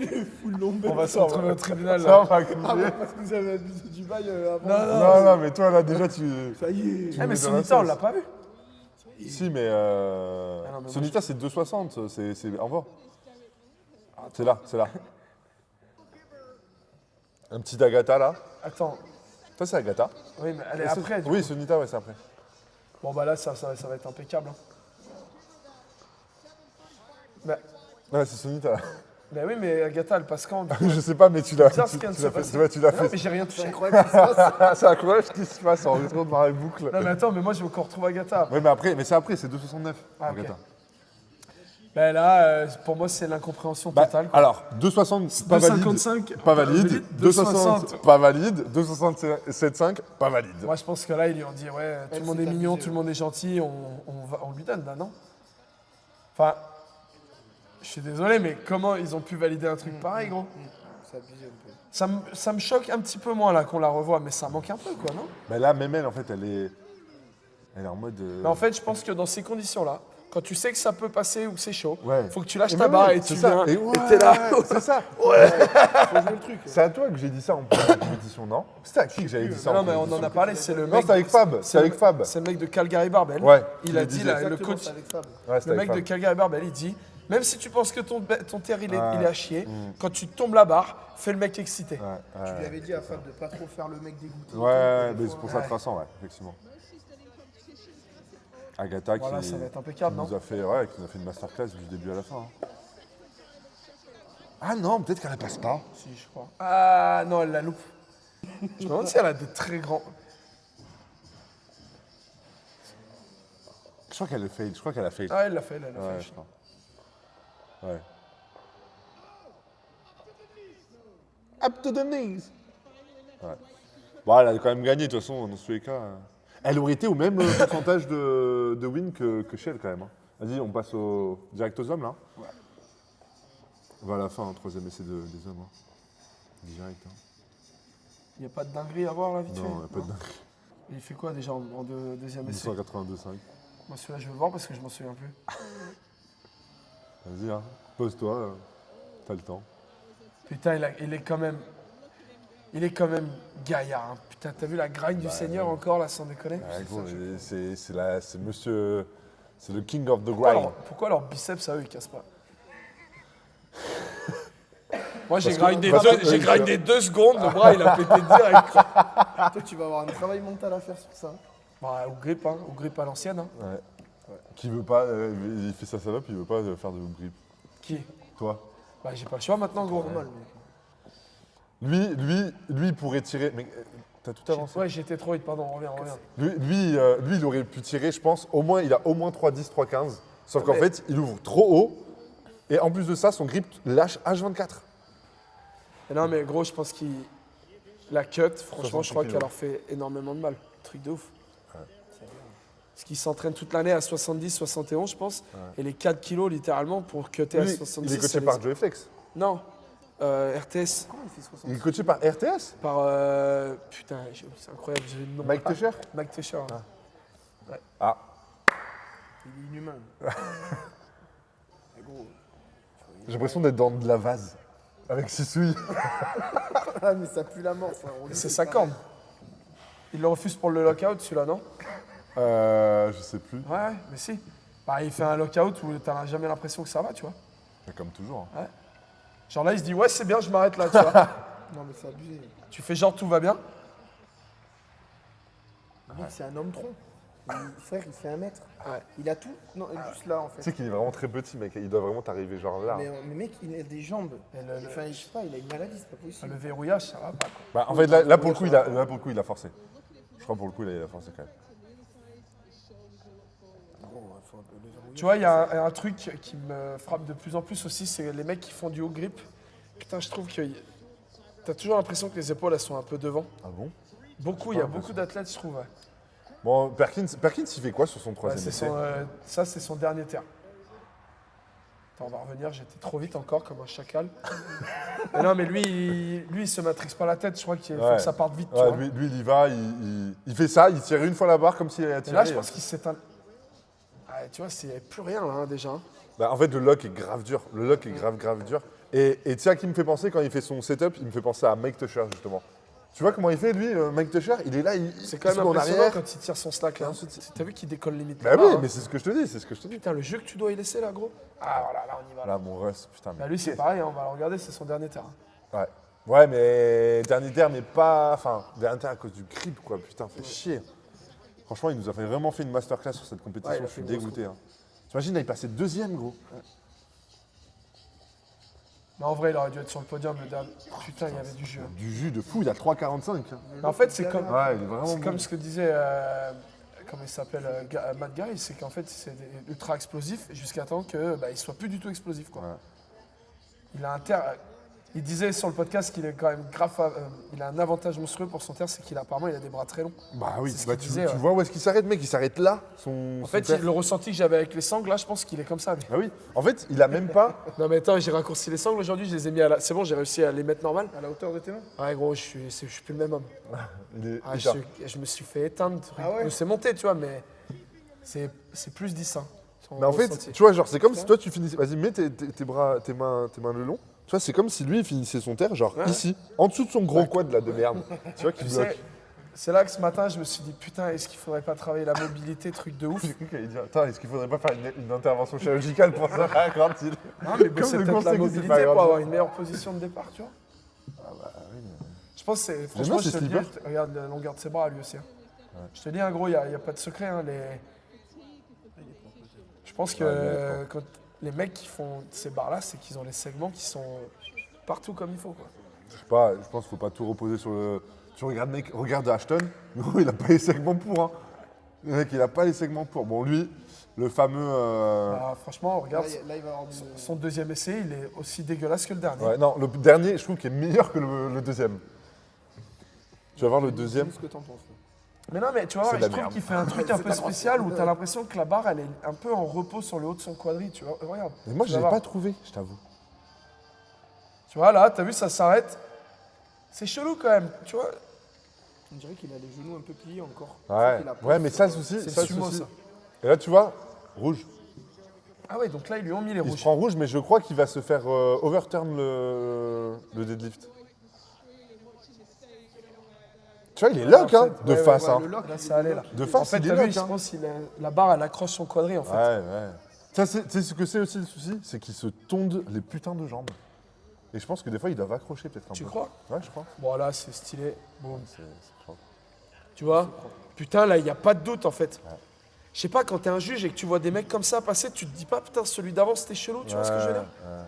On va se retrouver au tribunal Ça là. va Ah, couper. ouais, parce que vous avez abusé du bail avant. Non, non, mais toi là, déjà, tu. Ça y est. Eh, mais mets dans Sonita, la on l'a sauce. pas vu. Si, mais. Ah non, mais moi, Sonita, c'est 2,60. C'est en bas. C'est là, c'est là. Un petit Agatha là. Attends. Ça, c'est Agatha. Oui, mais elle est Et ça, après. Du Oui, coup. Sonita, ouais, c'est après. Bon, bah là, ça va être impeccable. Hein. Bah, Ouais, c'est Sonita là. bah oui, mais Agatha, elle passe quand du coup Je sais pas, mais tu l'as Bizarre ce qui vient de tu se l'as fait. passer. Ouais, tu l'as Non, fait. mais j'ai rien touché. C'est incroyable ce qui se passe. C'est incroyable ce qui se passe, on retourne dans la boucle. Non, mais attends, mais moi, je veux qu'on retrouve Agatha. Ouais, mais après, mais c'est après, c'est 2,69. Ah, ok. Agatha. Bah là, pour moi, c'est l'incompréhension Bah, totale. quoi. alors, 2,60 pas valide. 2,55, Pas valide. 2,60 pas valide. 2,67,5 pas valide. Moi, je pense que là, ils lui ont dit, ouais, tout Elle le monde s'est est mignon, amusée, tout le monde est gentil, on lui donne, là, non? Enfin, je suis désolé, mais comment ils ont pu valider un truc pareil, gros? C'est abusé un peu. Ça me choque un petit peu moins, là, qu'on la revoie, mais ça manque un peu, quoi, non? Bah là, même elle, en fait, elle est en mode. Mais en fait, je pense que dans ces conditions-là, quand tu sais que ça peut passer ou que c'est chaud, Ouais. faut que tu lâches Et ta ouais, barre ouais, et c'est tu ça. viens, Et et ouais, t'es là. C'est ça. Faut jouer le truc. C'est à toi que j'ai dit ça en première compétition, non? C'était à qui que j'avais dit ça Non, en mais on compétition en a parlé, c'est le Non, mec. c'est avec Fab. C'est avec Fab. C'est le mec de Calgary Barbell. Ouais, Il il a le dit, disait. là, le Exactement, coach, c'est avec Fab. Ouais, c'était le avec mec de Fab. Calgary Barbell, il dit, même si tu penses que ton terre, il est à chier, Mm. quand tu tombes la barre, fais le mec excité. Ouais, Tu ouais. lui avais dit à Fab de pas trop faire le mec dégoûté. Ouais, Des mais fois, c'est pour ça de toute façon, ouais, effectivement. Agatha Voilà, qui, ça va être impeccable, qui non? nous a fait, ouais, qui nous a fait une masterclass du début à la fin. Hein. Ah non, peut-être qu'elle ne passe pas. Si, je crois. Ah non, elle la loupe. Je me demande si elle a des très grands. Je crois qu'elle le fail, je crois qu'elle a fail. Ah, elle l'a fait, elle l'a Ouais, fait. je crois. Ouais. Up to the knees. Ouais. Bon, elle a quand même gagné, de toute façon, dans tous les cas. Elle aurait été au même pourcentage de win que Shell, quand même. Hein. Vas-y, on passe direct aux hommes, là. Ouais. On va à la fin, hein, troisième essai des hommes. Hein. Direct. Hein. Il n'y a pas de dinguerie à voir, là, vite fait? Non, il n'y a pas de dingue. Il fait quoi, déjà, en deuxième essai? 282,5. Moi, celui-là, je veux le voir parce que je m'en souviens plus. Vas-y, hein. Pose-toi, t'as le temps. Putain, il est quand même... Il est quand même gaillard. Hein. Putain, t'as vu la grind du Seigneur encore, là, sans déconner? Ouais, gros, c'est monsieur... C'est le king of the Pourquoi grind. pourquoi leurs biceps, à eux, ils cassent pas? Moi, j'ai Parce que- grindé 2 secondes, le bras, il a pété direct. Quoi. Toi, tu vas avoir un travail mental à faire sur ça. Bah, ou grip à l'ancienne. Hein. Ouais. Qui veut pas... il fait sa salope, il veut pas faire de grip. Qui? Toi. Bah, j'ai pas le choix maintenant, gros. Normal, mec. Lui pourrait tirer... Mais t'as tout avancé. Ouais, j'ai été trop vite, pardon, reviens. Lui, il aurait pu tirer, je pense, il a au moins 3,10, 3,15. Sauf qu'en Mais- fait, il ouvre trop haut. Et en plus de ça, son grip lâche H24. Et non, mais gros, je pense qu'il. La cut, franchement, je crois 66 qu'elle leur fait énormément de mal. Truc de ouf. Parce qu'ils s'entraînent toute l'année à 70, 71, je pense. Et les 4 kilos, littéralement, pour cutter à Lui, 70. il est coaché ça par les- Joe Flex. Non. RTS. Comment il fait 60? Il est coaché par RTS. Par. Putain, c'est incroyable, j'ai le nom. Mike Tesher. Mike Tesher. Hein. Ah. Il est inhumain. Mais gros. J'ai l'impression d'être dans de la vase. Avec Sissoui. Ah, mais ça pue la mort, ça. On le C'est sait, sa pareil. corne. Il le refuse pour le lockout, celui-là, non? Je sais plus. Ouais, mais si. Bah, il fait un lockout où t'as jamais l'impression que ça va, tu vois. Mais comme toujours. Hein. Genre là, il se dit, ouais, c'est bien, je m'arrête là, tu vois. Non, mais c'est abusé. Tu fais genre, tout va bien. Mec, c'est un homme tronc. Frère, il fait 1 mètre. Ouais. Il a tout. Non, juste là, en Tu sais fait. qu'il est vraiment très petit, mec. Il doit vraiment t'arriver genre là. Mais mec, il a des jambes. Et Enfin, je sais pas, il a une maladie, c'est pas possible. le verrouillage, ça va pas, quoi. Bah, en fait, là, pour le coup, il a forcé. Je crois pour le coup, il a forcé quand même. Tu vois, il y a un truc qui me frappe de plus en plus aussi, c'est les mecs qui font du haut grip. Putain, je trouve que t'as toujours l'impression que les épaules, elles sont un peu devant. Ah bon? Beaucoup, il y a beaucoup d'athlètes, je trouve. Ouais. Bon, Perkins, il fait quoi sur son Ouais, troisième essai ça, c'est son dernier terme. Attends, on va revenir, j'étais trop vite encore, comme un chacal. Mais non, mais lui, il se matrixe pas la tête, je crois qu'il faut Ouais. que ça parte vite, tu Ouais, vois. lui, il y va, il fait ça, il tire une fois la barre comme s'il allait Et tirer. là, je pense qu'il s'éteint. Ah, tu vois, c'est plus rien, là, hein, déjà. Bah, en fait, le lock est grave dur. Le lock est grave dur. Et tu sais à qui me fait penser quand il fait son setup? Il me fait penser à Mike Tusher, justement. Tu vois comment il fait, lui, Mike Tusher? Il est là, C'est quand même se met en impressionnant arrière. quand il tire son slack, là. T'as vu qu'il décolle limite Bah là-bas, oui, hein. mais c'est ce que je te dis, Putain, le jeu que tu dois y laisser, là, gros. Ah, voilà, là, on y va. Là. Là, mon Russ, putain. Bah, lui, c'est pareil, hein, on va le regarder, c'est son dernier terrain. Ouais. Ouais, mais dernier terme, mais pas. Enfin, dernier terme à cause du grip, quoi. Putain, fait chier. Franchement, il nous a vraiment fait une masterclass sur cette compétition. Ouais, il a je suis fait une grosse dégoûté. Hein. T'imagines, là, il passait deuxième, gros. Mais en vrai, il aurait dû être sur le podium le dernier. Putain, il y avait du jeu. Du jus de fou, il a 3,45. Hein. Mais en fait, c'est comme, Ouais, il est vraiment c'est bon. comme ce que disait, comment il s'appelle, Matt Gary, c'est qu'en fait, c'est ultra explosif jusqu'à temps qu'il soit plus du tout explosif, quoi. Ouais. Il a il disait sur le podcast qu'il est quand même il a un avantage monstrueux pour son terre, c'est apparemment il a des bras très longs. Bah oui, C'est ce bah, qu'il tu, disait, tu ouais. vois où est-ce qu'il s'arrête, mec? Il s'arrête là. En fait, le ressenti que j'avais avec les sangles, là, je pense qu'il est comme ça, lui. Bah oui, en fait, il a même pas. Non mais attends, j'ai raccourci les sangles aujourd'hui, je les ai mis c'est bon, j'ai réussi à les mettre normal. À la hauteur de tes mains. Ouais gros, je suis plus le même homme. Il est Ah, hyper- je me suis fait éteindre. Ah ouais. C'est monté, tu vois, mais c'est plus 10. Hein, son Mais en fait, ressenti. tu vois, genre, c'est comme si toi tu finissais. Vas-y, mets tes mains le long. Tu vois, c'est comme si lui il finissait son terre, genre Ouais. ici, en dessous de son gros quad là de merde. Tu vois, qui Tu bloque. sais, c'est là que ce matin, je me suis dit, putain, est-ce qu'il faudrait pas travailler la mobilité, truc de ouf. J'ai cru qu'il allait dire, attends, est-ce qu'il faudrait pas faire une intervention chirurgicale pour ça? Quand il... Non, mais Comme c'est le peut-être la conseil que c'est mobilité pas grave. pour avoir une meilleure position de départ, tu vois. Je pense que c'est. Franchement, bien je ces te le dis, slippers. regarde la longueur de ses bras, lui aussi. Hein. Je te dis, en gros, il n'y a pas de secret. Hein, pense que Ouais, quand les mecs qui font ces barres-là, c'est qu'ils ont les segments qui sont partout comme il faut. Quoi. Je sais pas, je pense qu'il faut pas tout reposer sur le. Tu regardes, mec, regarde Ashton, gros, il a pas les segments pour. Hein. Le mec, il a pas les segments pour. Bon, lui, le fameux. Ah, franchement, regarde, Là, il va avoir du... son deuxième essai, il est aussi dégueulasse que le dernier. Ouais, non, le dernier, je trouve qu'il est meilleur que le deuxième. Tu vas voir le deuxième. Dis-nous ce que t'en penses. Là. Mais non, mais tu vois, C'est de je la trouve merde. qu'il fait un truc un C'est peu pas grave. spécial où tu as l'impression que la barre, elle est un peu en repos sur le haut de son quadri, tu vois. Regarde. Mais moi, tu je vas l'ai voir. pas trouvé, je t'avoue. Tu vois, là, t'as vu, ça s'arrête. C'est chelou quand même, tu vois. On dirait qu'il a les genoux un peu pliés encore. Ouais, Il a pas ouais, mais ça, sur- souci. C'est ça, le sumo, souci. ça. Et là, tu vois, rouge. Ah ouais, donc là, ils lui ont mis les Il se rouges. prend rouge, mais je crois qu'il va se faire overturn le deadlift. Tu vois, il est lock, en hein, fait, de ouais, face. ouais, hein. le lock, Là, ça allait, là. De face, En fait, il est t'as vu, lock, je hein. pense que la barre, elle accroche son quadri, en fait. Ouais, ouais. Ça, tu sais ce que c'est aussi le souci? C'est qu'ils se tondent les putains de jambes. Et je pense que des fois, ils doivent accrocher peut-être un Tu peu. crois? Ouais, je crois. Bon, là, c'est stylé. Bon, C'est propre. tu vois. Putain, là, il n'y a pas de doute, en fait. Je sais pas, quand t'es un juge et que tu vois des mecs comme ça passer, tu te dis pas, putain, celui d'avant, c'était chelou, tu vois ce que je veux dire? Ouais.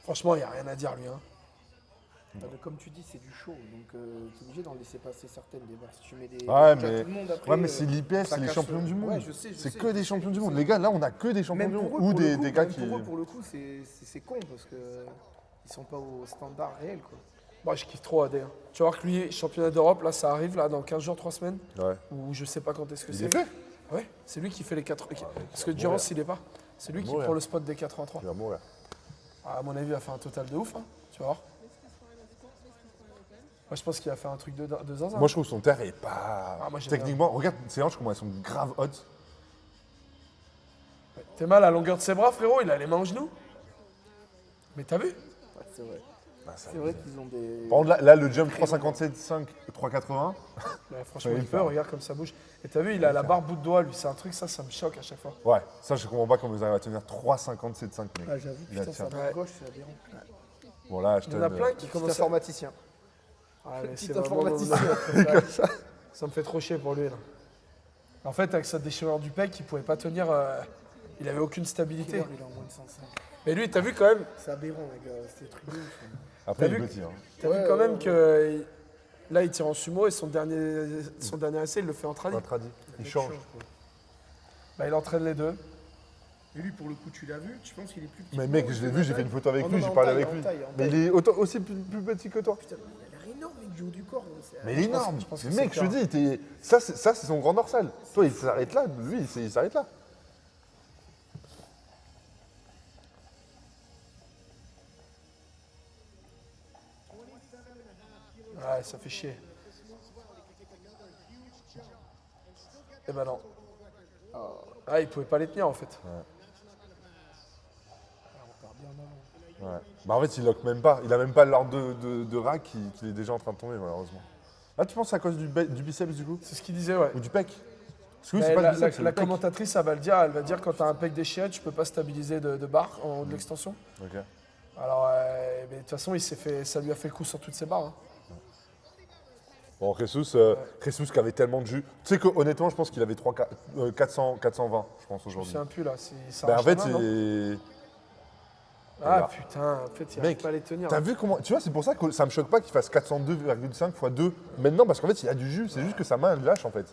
Franchement, il n'y a rien à dire, lui. Hein. Mais comme tu dis, c'est du show. Donc, tu es obligé d'en laisser passer certaines des barres. Si tu mets des. Ouais, déjà, mais, tout le monde après, ouais, mais c'est l'IPF, ça c'est les cache- champions du monde. Ouais, je sais, je c'est sais, que je des sais, champions du je monde. sais. Les gars, là, on a que des champions Même du monde. pour eux, Ou pour le des, coup, des gars même qui. pour eux, pour le coup, c'est con parce que ils sont pas au standard réel, quoi. Moi, je kiffe trop AD. Hein. Tu vas voir que lui, championnat d'Europe, là, ça arrive là, dans 15 jours, 3 semaines. Ouais. Ou je sais pas quand est-ce que Il c'est. est fait. Ouais, c'est lui qui fait les 4. Parce que Durance, il est pas. C'est lui qui mourir. prend le spot des 83. Il va mourir. Ah, à mon avis, il va faire un total de ouf. Hein. Tu vas voir. Moi, je pense qu'il va faire un truc de zinzin. Moi, je trouve que son terre est pas. Ah, moi, j'aime Techniquement, regarde ses hanches, comment elles sont grave hautes. T'es mal à la longueur de ses bras, frérot. Il a les mains en genoux. Mais t'as vu? Ouais, c'est vrai. Bah, ça C'est vrai qu'ils ont des. Par contre, là, le jump 357,5, 380. Ouais, franchement, Ouais, il il peut. fait. Regarde comme ça bouge. Et t'as vu, il a la barre bout de doigt, lui. C'est un truc, ça me choque à chaque fois. Ouais, ça, je comprends pas comment ils arrivent à tenir 357,5, mec. Ah, j'avoue, Il a putain, sa tiens. main Ouais. gauche, c'est aberrant. Bon, là, je Il y en a te. plein qui Petit commencent à. informaticien. Ah, mais Petit c'est vraiment informaticien. ça me fait trop chier pour lui. Là. En fait, avec sa déchirure du pec, il pouvait pas tenir. Il avait aucune stabilité. Il est en moins de 105. Mais lui, t'as vu quand même, C'est aberrant, les gars. C'est des trucs de ouf. Après, il T'as est vu petit. Hein. t'as Ouais, vu quand ouais, même ouais. que là, il tire en sumo et son dernier essai, il le fait en tradi. Un tradi. Il change. Bah, il entraîne les deux. Et lui, pour le coup, tu l'as vu? Tu penses qu'il est plus petit? Mais que mec, moi, je l'ai ou vu, j'ai fait une photo avec Oh, lui, non, j'ai en parlé taille, avec en lui. taille, en Mais il taille. est aussi plus petit que toi. Putain, mais il a l'air énorme, mec, du haut du corps. Mais il est énorme. je pense que Mais c'est mec, je te clair. dis, ça, c'est son grand dorsal. Toi, il s'arrête là. Lui, il s'arrête là. Ouais, ça fait chier. Eh ben non. Ah, il pouvait pas les tenir en fait. Ouais. Bah, en fait, il lock même pas. Il a même pas l'ordre de rack qu'il est déjà en train de tomber, malheureusement. Là, tu penses que c'est à cause du biceps, du coup? C'est ce qu'il disait, ouais. Ou du pec? Parce que oui, Mais c'est pas la le biceps, c'est la le pec. commentatrice, elle va le dire. Elle va dire quand tu as un pec déchiré, tu peux pas stabiliser de barre en haut de l'extension. Ok. Alors, mais de toute façon, ça lui a fait le coup sur toutes ses barres. Hein. Bon, Jesus qui avait tellement de jus. Tu sais que honnêtement, je pense qu'il avait 420, je pense, Je me aujourd'hui. souviens plus là. Ça Ben, en arrache fait, la main, non il... Ah Regarde. putain, en fait, il Mec, arrive pas à les tenir. T'as vu comment. Tu vois, c'est pour ça que ça me choque pas qu'il fasse 402,5 x 2 maintenant, parce qu'en fait, il a du jus. C'est juste que sa main, elle lâche, en fait.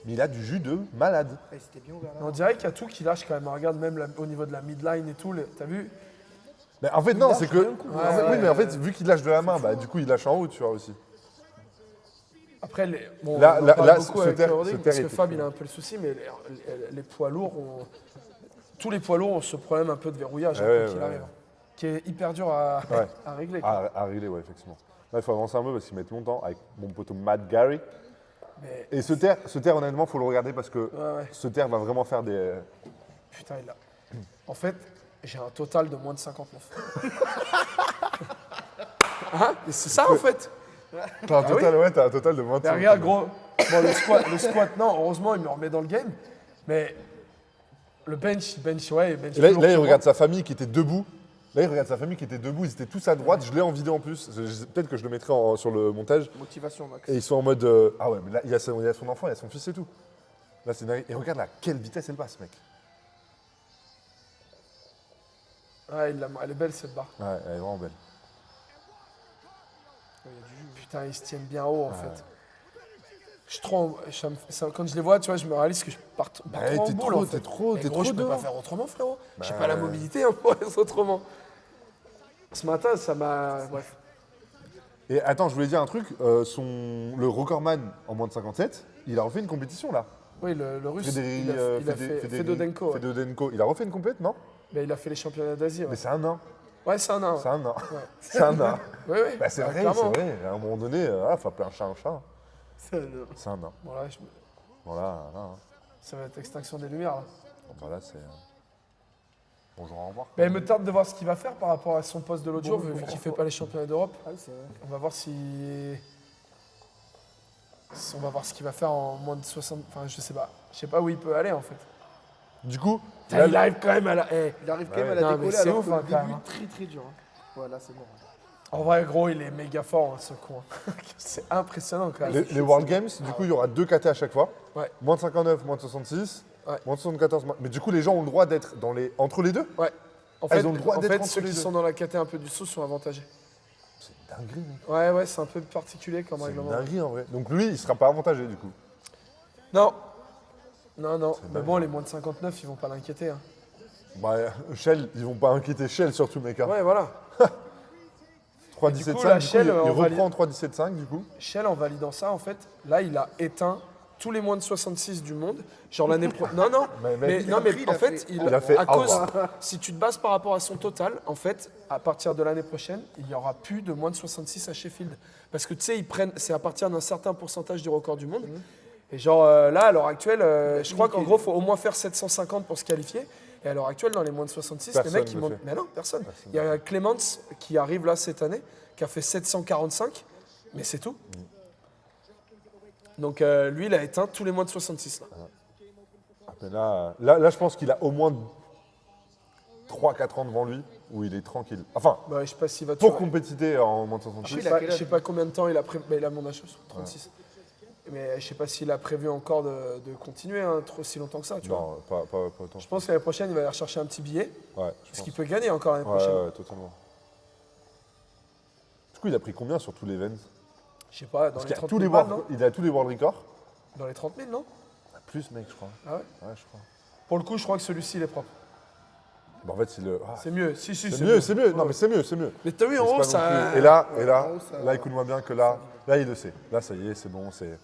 Mais il a du jus de malade. Eh, c'était bien ouvert là. On dirait qu'il y a tout qui lâche quand même. Regarde même au niveau de la midline et tout. T'as vu? Mais en fait, non, lâche c'est que. d'un coup. en fait, Ouais, oui, mais en ouais. fait, vu qu'il lâche de la main, bah, du coup, il lâche en haut, tu vois aussi. Après, bon, Là- on en là- parle là, beaucoup ce avec terre- Rodrigue, ce terre parce que était Fab, très il a un peu le souci, mais les poids lourds tous les poids lourds ont ce problème un peu de verrouillage hein, Ouais, quand il ouais, arrive, qui est hyper dur à, Ouais. à régler. quoi. À régler, ouais, effectivement. Là, il faut avancer un peu parce qu'ils mettent longtemps avec mon poteau Matt Gary. Mais Et ce terre, honnêtement, il faut le regarder parce que ouais, ouais. ce terre va vraiment faire des. Putain, il a. En fait, j'ai un total de moins de 59. Hein? Et c'est ça en fait. T'as un Ah total, ouais, t'as un total de 25. Mais regarde, gros. Bon, le squat, non, heureusement, il me remet dans le game. Mais le bench, ouais, bench. Et là, plus lourd là, il que regarde moi. sa famille qui était debout. Là, il regarde sa famille qui était debout. Ils étaient tous à droite. Je l'ai en vidéo en plus. Peut-être que je le mettrai sur le montage. Motivation max. Et ils sont en mode. Ah ouais, mais là, il y a son enfant, il y a son fils et tout. Là, c'est dingue. Et regarde là, quelle vitesse elle passe, mec. Ouais, elle est belle cette barre. Ouais, elle est vraiment belle. Il y a du jus. Putain, ils se tiennent bien haut en fait. Quand je les vois, tu vois, je me réalise que je pars trop en t'es boule trop- en fait. t'es trop- Et t'es gros, trop je peux pas devant. faire autrement, frérot. J'ai Bah, pas la mobilité hein, pour faire autrement. Ce matin, ça m'a. Bref. Et attends, je voulais dire un truc. Le recordman en moins de 57, il a refait une compétition là. Oui, le russe, Frédéric, il a fait Fedodenko. Ouais. Fedodenko. Il a refait une compète, non? Mais il a fait les championnats d'Asie. Ouais, Mais c'est un an. ouais c'est un an. C'est un an. Ouais. C'est un an. Oui, oui. Bah, c'est vrai, clairement. c'est vrai. À un moment donné, faut appeler un chat un chat. C'est un an. Voilà, Voilà, là. Hein. ça va être extinction des lumières là. Voilà, c'est. Bonjour, au revoir. Mais il me tarde de voir ce qu'il va faire par rapport à son poste de l'autre jour, Bon, vu bon, qu'il bon. fait pas les championnats d'Europe. Ah oui, c'est vrai. On va voir on va voir ce qu'il va faire en moins de 60. Enfin, je sais pas. Je sais pas où il peut aller en fait. Du coup, Putain, il arrive quand même à la. Il arrive quand même Ouais. à la Non, mais décoller c'est alors ouf, que hein, le quand début même, hein. très très dur. Hein. Voilà, c'est bon. En vrai, gros, il est méga fort, hein, ce con. C'est impressionnant quand même. les World Games, du coup, il y aura 2 KT à chaque fois. Ouais. Moins de 59, moins de 66, Ouais. moins de 74. Mais du coup, les gens ont le droit d'être entre les deux. Ouais. En Ah, fait, ils ont le droit en d'être fait entre ceux les qui deux. sont dans la caté un peu du saut sont avantagés. C'est une dinguerie, mec. Ouais, ouais, c'est un peu particulier comme C'est une règlement. dinguerie en vrai. Donc lui, il sera pas avantagé du coup. Non. Non, non. Mais dingue. bon, les moins de 59, ils vont pas l'inquiéter. Hein. Bah, Shell, ils vont pas inquiéter Shell surtout, mec. Hein. Ouais, voilà. 3.17.5, coup, la du coup, Shell, il on reprend en 3.17.5 du coup. Shell, en validant ça, en fait, là, il a éteint tous les moins de 66 du monde. Genre l'année prochaine. Non, non. Mais Mais, mec, non, mais il en a fait, fait- il a fait à cause. avoir. Si tu te bases par rapport à son total, en fait, à partir de l'année prochaine, il n'y aura plus de moins de 66 à Sheffield. Parce que tu sais, c'est à partir d'un certain pourcentage du record du monde. Et genre là, à l'heure actuelle, je crois qu'en gros, il faut au moins faire 750 pour se qualifier. Et à l'heure actuelle, dans les moins de 66, Personne les mecs, ils le montent. fait. Mais non, personne. Personne Il y a Clements qui arrive là cette année, qui a fait 745, mais c'est tout. Donc lui, il a éteint tous les moins de 66 là. Mais là, je pense qu'il a au moins 3-4 ans devant lui où il est tranquille. Enfin, Bah, je sais pas s'il va pour tuer. compétiter en moins de Je 66. Il sais a pas, quel je sais âge pas combien de temps il a prévu. Il a mon âge, 36. Mais je sais pas s'il a prévu encore de continuer aussi longtemps que ça. Tu vois. Non, pas autant. Je pense que l'année prochaine, il va aller rechercher un petit billet. Ouais, je Parce pense. qu'il peut gagner encore l'année Ouais, prochaine. ouais, totalement. Du coup, il a pris combien sur tous les events? Je sais pas, dans Parce les qu'il a 30 tous 000 les balles, world, non il a tous les world records. Dans les 30 000, non Plus, mec, je crois. Ah ouais Ouais, je crois. Pour le coup, je crois que celui-ci, il est propre. Bah, en fait, c'est le. C'est mieux. Si, si, c'est mieux, c'est mieux. Non, Ouais. mais c'est mieux, c'est mieux. Mais t'as vu, en Mais c'est haut, pas ça. non plus- Et là, en haut, ça- là, écoute-moi bien que là, il le sait. Là, ça y est, c'est bon, c'est.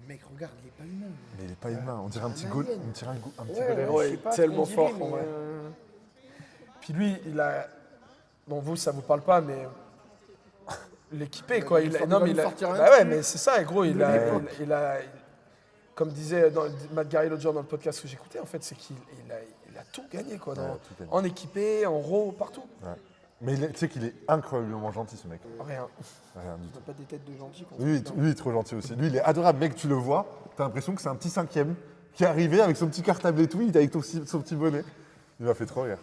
Mec, regarde, il est pas humain. Mais il est pas humain. On dirait un petit Un goal, alien. on dirait un petit Ouais, goal. ouais. je sais pas tellement ce qu'on dirait, fort, en mais, vrai. Puis lui, il a. Bon, vous, ça vous parle pas, mais. L'équipé, quoi. il Non, mais va il nous a. sortir un Bah ouais, truc. mais c'est ça, gros. Il De a. l'époque. Comme disait Matt Gary l'autre jour dans le podcast que j'écoutais, en fait, c'est qu'il a tout gagné, quoi. Ouais, tout gagné. En équipé, en raw, partout. Ouais. Mais tu sais qu'il est incroyablement gentil, ce mec. Rien. Rien du On tout. n'a pas des têtes de gentils. qu'on Lui, se dit, lui, il est trop gentil aussi. Lui, il est adorable, mec. Tu le vois, t'as l'impression que c'est un petit cinquième qui est arrivé avec son petit cartable et tout, il est avec son petit bonnet. Il m'a fait trop rire.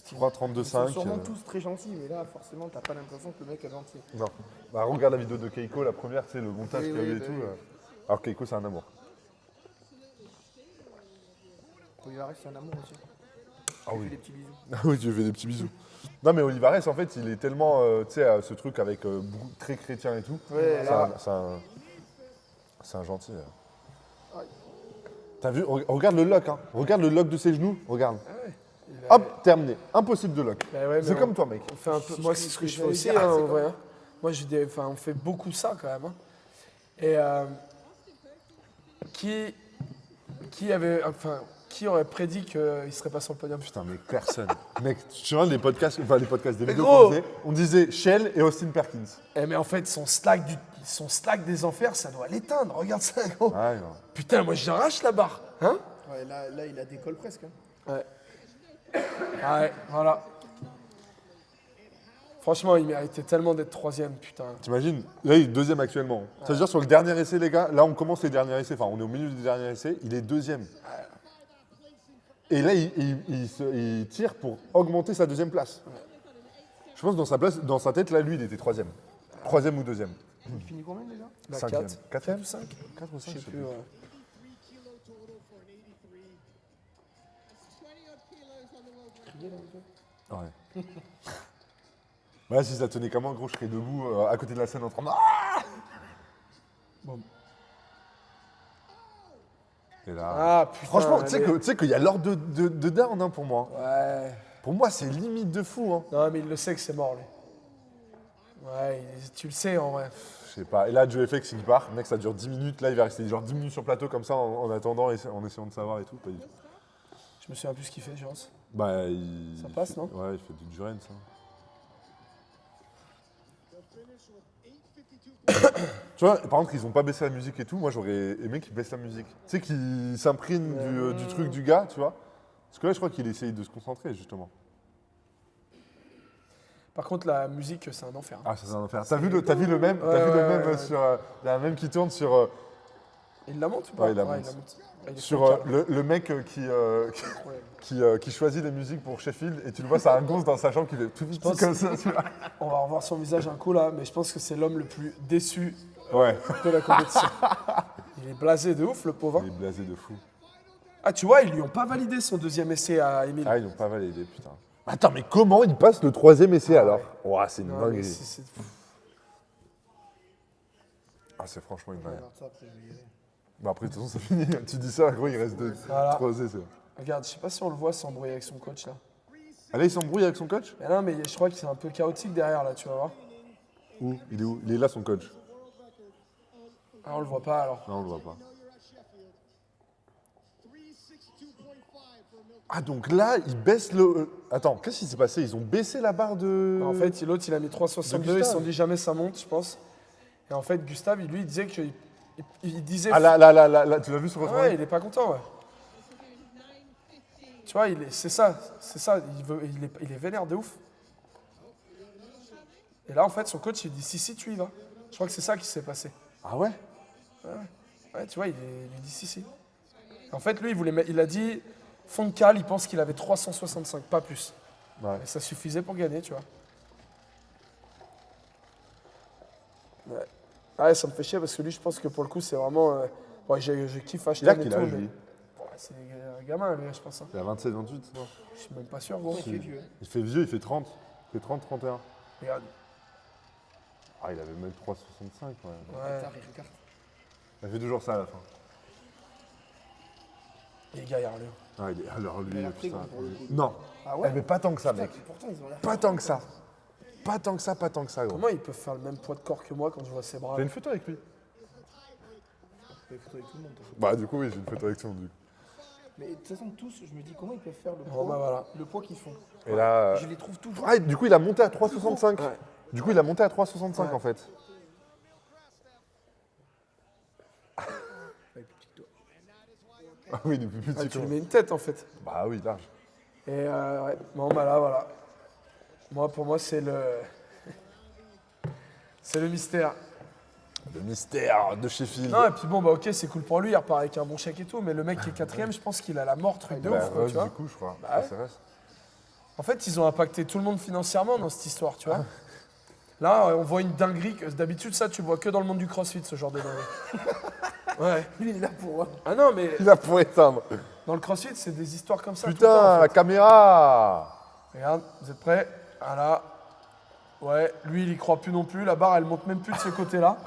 3, 32, Ils sont 5. sûrement tous très gentils, mais là, forcément, t'as pas l'impression que le mec est gentil. Non. Bah, regarde la vidéo de Keiko, la première, tu sais, le montage Oui, qu'il y avait oui, et bah tout. oui. Alors Keiko, c'est un amour. Olivares, c'est un amour aussi. Ah Il oui. fait des petits bisous. Ah oui, tu lui fais des petits bisous. Non, mais Olivares, en fait, il est tellement, tu sais, ce truc avec très chrétien et tout. Ouais, C'est là. c'est un gentil. T'as vu, regarde le lock, hein. Regarde le lock de ses genoux, regarde. Il a- Hop, terminé. Impossible de lock. Bah ouais, mais C'est on- comme toi, mec. On fait un peu, moi, c'est ce que je fais aussi, j'allais dire, hein, c'est en vrai. comme- Hein. Moi, on fait beaucoup ça quand même. Hein. Et qui aurait prédit qu'il serait pas sur le podium? Putain, mais personne. Mec, tu te souviens des podcasts, des vidéos gros. qu'on faisait? On disait Shell et Austin Perkins. Eh, mais en fait, son slack des enfers, ça doit l'éteindre. Regarde ça, gros. Ouais, non. Putain, moi, j'arrache la barre. Hein? Ouais, là, il a décolle presque. Hein. Ouais, voilà. Franchement, il méritait tellement d'être troisième, putain. T'imagines? Là, il est deuxième actuellement. Ça veut dire sur le dernier essai, les gars, là, on commence les derniers essais. Enfin, on est au milieu des derniers essais. Il est deuxième. Et là, il tire pour augmenter sa deuxième place. Je pense que dans sa tête, là, lui, il était troisième. Troisième ou deuxième. Il finit combien déjà? Bah, Cinquième. 4. Quatrième? 5. 4 ou 5, Je sais plus. Ouais. fatigué là un peu. Ouais. Ouais, si ça tenait comme un gros, je serais debout à côté de la scène en train de... Ah Bon. Et là... Ah putain. Franchement, tu mais- sais qu'il y a l'ordre de down hein, pour moi. Ouais. Pour moi, c'est limite de fou. Hein. Non, mais il le sait que c'est mort, lui. Ouais, tu le sais en vrai. Je sais pas. Et là, Joe FX, il part. Mec, ça dure 10 minutes. Là, il va rester genre 10 minutes sur le plateau comme ça en attendant, en essayant de savoir et tout. Pas du tout. Je me souviens plus ce qu'il fait, je pense. Bah, il... Ça passe, fait- non Ouais, il fait du Duren, ça. Tu vois, par contre, ils ont pas baissé la musique et tout. Moi, j'aurais aimé qu'ils baissent la musique. Tu sais, qu'ils s'impriment du truc du gars, tu vois. Parce que là, je crois qu'il essaye de se concentrer, justement. Par contre, la musique, c'est un enfer. Ah, ça, c'est un enfer. T'as vu le même Ouais, T'as vu le ouais, même ouais. sur... Il y a un même qui tourne sur... Il la monte ou pas Ouais, il la monte. Il est Sur trop calme. le mec qui choisit les musiques pour Sheffield et tu le vois, ça a un gonce dans sa chambre qui fait tout petit pense- comme ça. Tu vois. On va revoir son visage un coup là, mais je pense que c'est l'homme le plus déçu Ouais, de la compétition. Il est blasé de ouf, le pauvre. il est blasé de fou. Ah, tu vois, ils lui ont pas validé son deuxième essai à Emile. Ah, ils n'ont pas validé, putain. Attends, mais comment il passe le troisième essai alors? Ouah, c'est une Non, mais dinguerie. Ah, c'est franchement une dinguerie. Regarde ça, après je vais y aller. Bah après, de toute façon, c'est fini. Tu dis ça, gros, il reste Voilà. 3 essais. Regarde, je sais pas si on le voit s'embrouiller avec son coach là. Ah là, il s'embrouille avec son coach? Mais non, mais je crois que c'est un peu chaotique derrière là, tu vas voir. Où? Il est où? Il est là, son coach. Ah, on le voit pas alors. Non, on le voit pas. Ah, donc là, ils baissent le... Attends, qu'est-ce qui s'est passé? Ils ont baissé la barre de... En fait, l'autre il a mis 3,62, ils se Gustave. sont dit jamais ça monte, je pense. Et en fait, Gustave, lui, il disait que. Il disait. Ah là, tu l'as vu sur Ah votre ouais, il est pas content, ouais. Tu vois, c'est ça, il est vénère de ouf. Et là, en fait, son coach, il dit si, tu y vas. Je crois que c'est ça qui s'est passé. Ah ouais? Ouais, tu vois, il lui dit si. En fait, lui, il a dit, fond de cale, il pense qu'il avait 365, pas plus. Ouais. Et ça suffisait pour gagner, tu vois. Ouais. Ah ouais, ça me fait chier parce que lui, je pense que pour le coup, c'est vraiment. Ouais, je kiffe Il a Ashton et quel tout. âge, mais- lui? Ouais, c'est un gamin, lui, je pense. Hein. Il a 27, 28, non? Je suis même pas sûr, gros. Il fait vieux. hein. Il fait vieux, il fait 30. Il fait 30, 31. Regarde. Ah, il avait même 3,65, ouais. Ouais. Tard, il regarde. Il fait toujours ça à la fin. Il est gaillard, lui. Ah, alors lui, Il a pris, putain. gros, pour le coup. Non. Ah ouais? Eh, mais pas tant que ça, mec. Pourtant, ils ont l'air. Pas tant que ça. Pas tant que ça, gros. Comment ils peuvent faire le même poids de corps que moi quand je vois ses bras? T'as une photo avec lui? J'ai photo avec tout le monde. t'en fais. Bah, du coup, oui, j'ai une photo avec toi, du coup. Mais de toute façon, tous, je me dis comment ils peuvent faire le Bon, poids, bah voilà. le poids qu'ils font. Et là. Je les trouve toujours. Ah, du coup, il a monté à 3,65. Ouais. Du coup, il a monté à 3,65 Ouais. en fait. Avec le petit doigt. Ah oui, depuis plus Ah, petit tu lui quoi. mets une tête, en fait. Bah oui, large. Et ouais. Bon, bah là, voilà. Pour moi, c'est le. C'est le mystère. Le mystère de Sheffield. Non, et puis bon, bah ok, c'est cool pour lui, il repart avec un bon chèque et tout, mais le mec qui est quatrième, je pense qu'il a la mort truc de Bah, ouf, quoi, Russ, tu vois. du coup, je crois. Bah Ah, ouais. c'est Russ. En fait, ils ont impacté tout le monde financièrement dans cette histoire, tu vois. Là, on voit une dinguerie. D'habitude, ça, tu le vois que dans le monde du crossfit, ce genre de dinguerie. Ouais. Lui, il est là pour. Ah non, mais Il a pour éteindre. dans le crossfit, c'est des histoires comme ça. tout le temps, Putain, en la fait. caméra. Regarde, vous êtes prêts? Voilà. Ouais, lui, il y croit plus non plus. La barre, elle monte même plus de ce côté-là.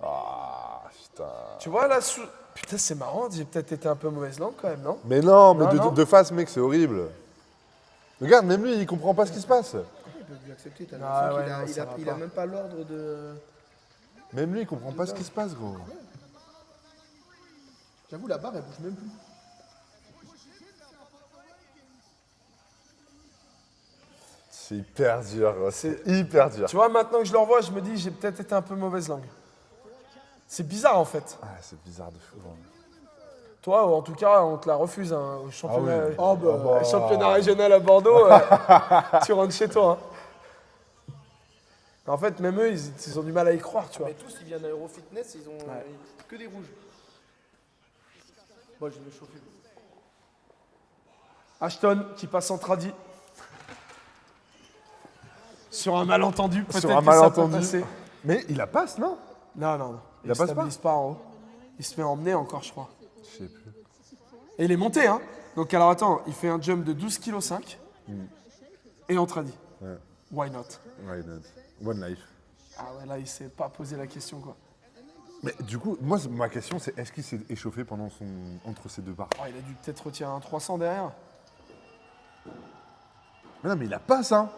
Ah, putain. Tu vois, là, putain, c'est marrant. J'ai peut-être été un peu mauvaise langue quand même, non? Mais non, mais Non, non. de face, mec, c'est horrible. Regarde, même lui, il comprend pas ce qui se passe. Ils peuvent lui accepter. T'as Ah l'impression ouais, qu'il a, non, il ça a, va il pas. a même pas l'ordre de. Même lui, il comprend pas ce qui se passe, gros. J'avoue, la barre, elle bouge même plus. C'est hyper dur, gros. C'est hyper dur. Tu vois, maintenant que je le revois, je me dis, j'ai peut-être été un peu mauvaise langue. C'est bizarre, en fait. Ah, c'est bizarre de fou. Gros. Toi, en tout cas, on te la refuse hein, au championnat, Ah oui. Oh bah. championnat régional à Bordeaux. Tu rentres chez toi. Hein. En fait, même eux, ils ont du mal à y croire, tu vois. Mais tous, ils viennent à Eurofitness, ils ont que des rouges. Moi, je vais me chauffer. Ashton qui passe en tradi. Sur un malentendu, peut-être Sur un que ça peut malentendu. passer. Mais il la passe, non? Non. Il la se passe pas stabilise pas en haut. Il se fait emmener encore, je crois. Je sais plus. Et il est monté, hein. Donc alors attends, il fait un jump de 12,5 kg et en tradi. Ouais. Why not? Why not? One life. Ah ouais, là, il s'est pas posé la question, quoi. Mais du coup, moi, ma question, c'est est-ce qu'il s'est échauffé entre ces deux barres? Oh, il a dû peut-être retirer un 300 derrière. Mais non, mais il a pas ça.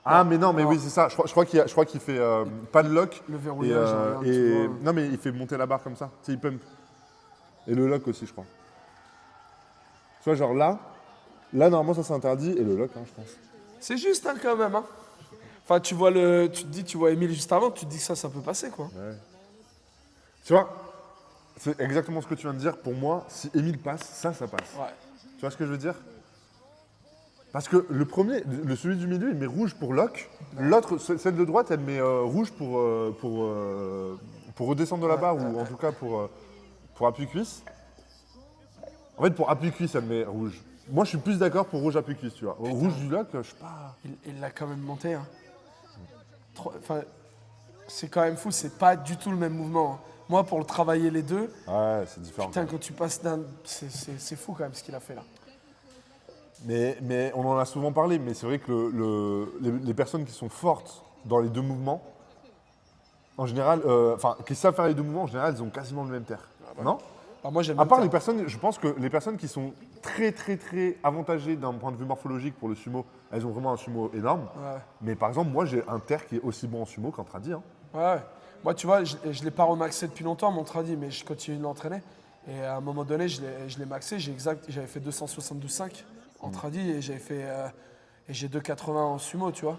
Ah, mais non, mais Non. oui, c'est ça. Je crois qu'il fait pas de lock. Le Et, verrouillage, regarde, tu et- vois. non, mais il fait monter la barre comme ça. Tu sais, il pump. Et le lock aussi, je crois. Tu vois, genre là, normalement, ça c'est interdit. Et le lock, hein, je pense. C'est juste, hein, quand même, hein. Enfin, tu te dis, tu vois Émile juste avant, tu te dis que ça peut passer, quoi. Ouais. Tu vois, c'est exactement ce que tu viens de dire. Pour moi, si Émile passe, ça passe. Ouais. Tu vois ce que je veux dire? Parce que le premier, celui du milieu, il met rouge pour lock. L'autre, celle de droite, elle met rouge pour redescendre de la barre, ou en tout cas pour appui-cuisse. En fait, pour appui-cuisse, elle met rouge. Moi, je suis plus d'accord pour rouge appui-cuisse, tu vois. Rouge du lock, je sais pas. Il l'a quand même monté, hein. Enfin, c'est quand même fou, c'est pas du tout le même mouvement, hein. Moi, pour le travailler les deux, Ouais, c'est différent. putain, quand tu passes d'un... C'est fou, quand même, ce qu'il a fait, là. Mais on en a souvent parlé, mais c'est vrai que les personnes qui sont fortes dans les deux mouvements, en général, qui savent faire les deux mouvements, en général, elles ont quasiment le même terre. Non? Alors, moi, j'aime À part bien les personnes, je pense que les personnes qui sont très très très avantagées d'un point de vue morphologique pour le sumo, elles ont vraiment un sumo énorme. Ouais. Mais par exemple, moi j'ai un terre qui est aussi bon en sumo qu'en tradi. Hein. Ouais. Moi, tu vois, je l'ai pas remaxé depuis longtemps, mon tradi, mais je continue de l'entraîner. Et à un moment donné, je l'ai maxé. J'avais fait 272,5 en tradi et j'ai 2,80 en sumo, tu vois.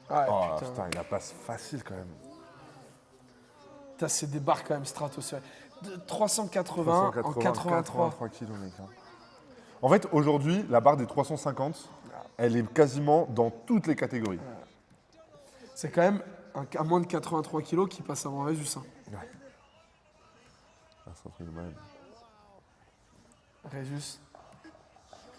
Ouais, Oh putain. putain, il la passe facile quand même. Putain, c'est des barres quand même stratosphériques. 380 en 83. kilos, mec. Hein. En fait, aujourd'hui, la barre des 350, elle est quasiment dans toutes les catégories. C'est quand même un moins de 83 kilos qui passe avant Résus. Hein. Ouais. Ah, c'est un truc de malade. Résus,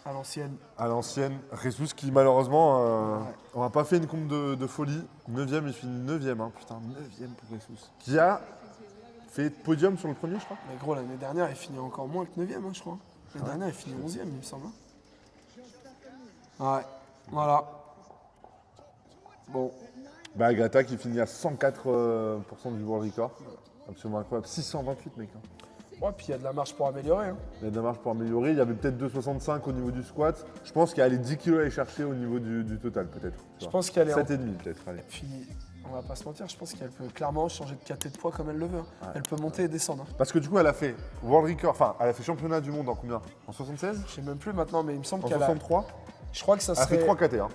à l'ancienne. À l'ancienne, Jesus qui malheureusement on n'a pas fait une compte de folie. 9ème, il finit 9ème, hein, putain, 9ème pour Jesus. Qui a fait podium sur le premier, je crois. Mais gros, l'année dernière, il finit encore moins que 9ème, hein, je crois. L'année dernière, il finit 11ème, il me semble. Ouais, voilà. Bon, Bah, Agatha qui finit à 104% du world record. Absolument incroyable. 628, mec. Hein. ouais, puis il y a de la marge pour améliorer. Hein. Il y a de la marge pour améliorer. Il y avait peut-être 2,65 au niveau du squat. Je pense qu'il y a les 10 kilos à aller chercher au niveau du total, peut-être. Je pense qu'elle est en... 7,5 peut-être. Allez. Puis, on va pas se mentir, je pense qu'elle peut clairement changer de caté de poids comme elle le veut. Hein. Elle peut monter et descendre. Hein. Parce que du coup, elle a fait world record. Enfin, elle a fait championnat du monde en combien? En 76? Je sais même plus maintenant, mais il me semble En qu'elle a... 63? Je crois que ça Elle a fait serait... 3 KT. Hein.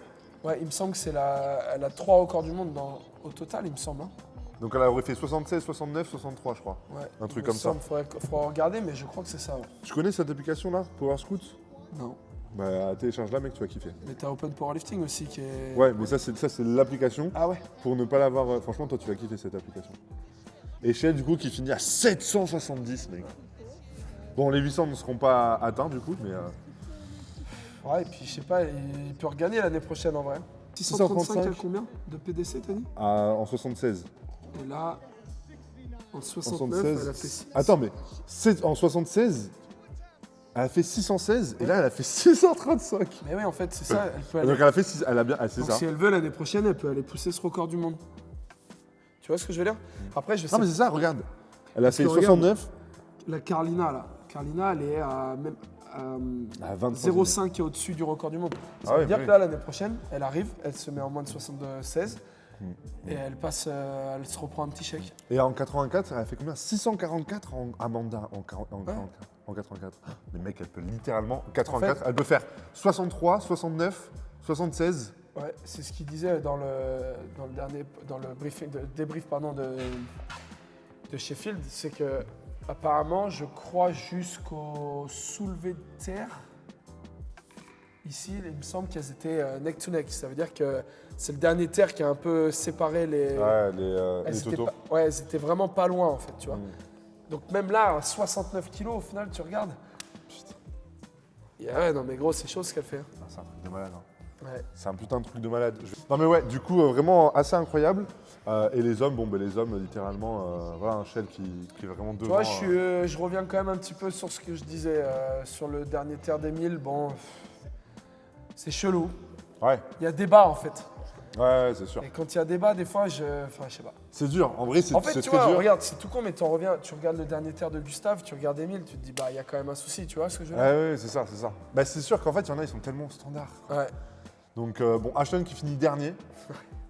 Ouais, il me semble que c'est la... Elle a 3 records du monde au total, il me semble. Hein. Donc elle aurait fait 76, 69, 63, je crois. Ouais. Un truc Il me comme ça. semble, faudrait regarder, mais je crois que c'est ça. Ouais. Tu connais cette application-là, Power Scoot? Non. Bah, télécharge-la, mec, tu vas kiffer. Mais t'as Open Powerlifting aussi qui est... Ouais, mais ça, c'est l'application. Ah ouais. Pour ne pas l'avoir. Franchement, toi, tu vas kiffer cette application. Et Shell, du coup, qui finit à 770, mec. Bon, les 800 ne seront pas atteints, du coup, mais. Ouais, et puis je sais pas, il peut regagner l'année prochaine en vrai. 635 à combien de PDC, t'as dit? En 76. Et là, en En 69, 76. elle a fait 6. Attends, mais en 76, elle a fait 616 et là, elle a fait 635. Mais oui, en fait, c'est ça. Elle peut Donc, aller... elle a fait 6. Elle a bien. C'est Donc, ça. si elle veut l'année prochaine, elle peut aller pousser ce record du monde. Tu vois ce que je veux dire? Après, je sais Non, mais c'est ça, regarde. Elle a fait que regarde, 69. la Carlina, là. Carlina, elle est à même À 25. 0,5 qui est au-dessus du record du monde. Ça Ah veut ouais, dire oui. que là, l'année prochaine, elle arrive, elle se met en moins de 76 et elle passe, elle se reprend un petit chèque. Et en 84, elle a fait combien? 644 en Amanda en 84. Mais mec, elle peut littéralement. 84, En fait- elle peut faire 63, 69, 76. Ouais, c'est ce qu'il disait dans le dernier, dans le briefing, débrief pardon, de Sheffield, c'est que apparemment, je crois jusqu'au soulevé de terre, ici, il me semble qu'elles étaient neck to neck. Ça veut dire que c'est le dernier terre qui a un peu séparé les. Ouais, elles les étaient totos. ouais, elles étaient vraiment pas loin en fait, tu vois. Mm. Donc même là, à 69 kilos au final, tu regardes. Putain. Ouais, non mais gros, c'est chaud ce qu'elle fait. Hein. Ah, c'est un truc de malade. Hein. Ouais. C'est un putain de truc de malade. Non mais ouais, du coup, vraiment assez incroyable. Et les hommes, les hommes, littéralement, voilà, un Shell qui est vraiment Tu devant. vois, je reviens quand même un petit peu sur ce que je disais sur le dernier Terre des 1000. Bon, c'est chelou. Ouais, Il y a débat en fait. ouais, c'est sûr. Et quand il y a débat, des fois, je sais pas. C'est dur, en vrai, c'est En fait, tu très vois, dur. regarde, c'est tout con, mais tu regardes le dernier Terre de Gustave, tu regardes Emile, tu te dis, bah, il y a quand même un souci, tu vois ce que je veux dire? Ouais, ouais, c'est ça, c'est ça. Bah, c'est sûr qu'en fait, il y en a, ils sont tellement standards. Ouais. Donc, bon, Ashton qui finit dernier,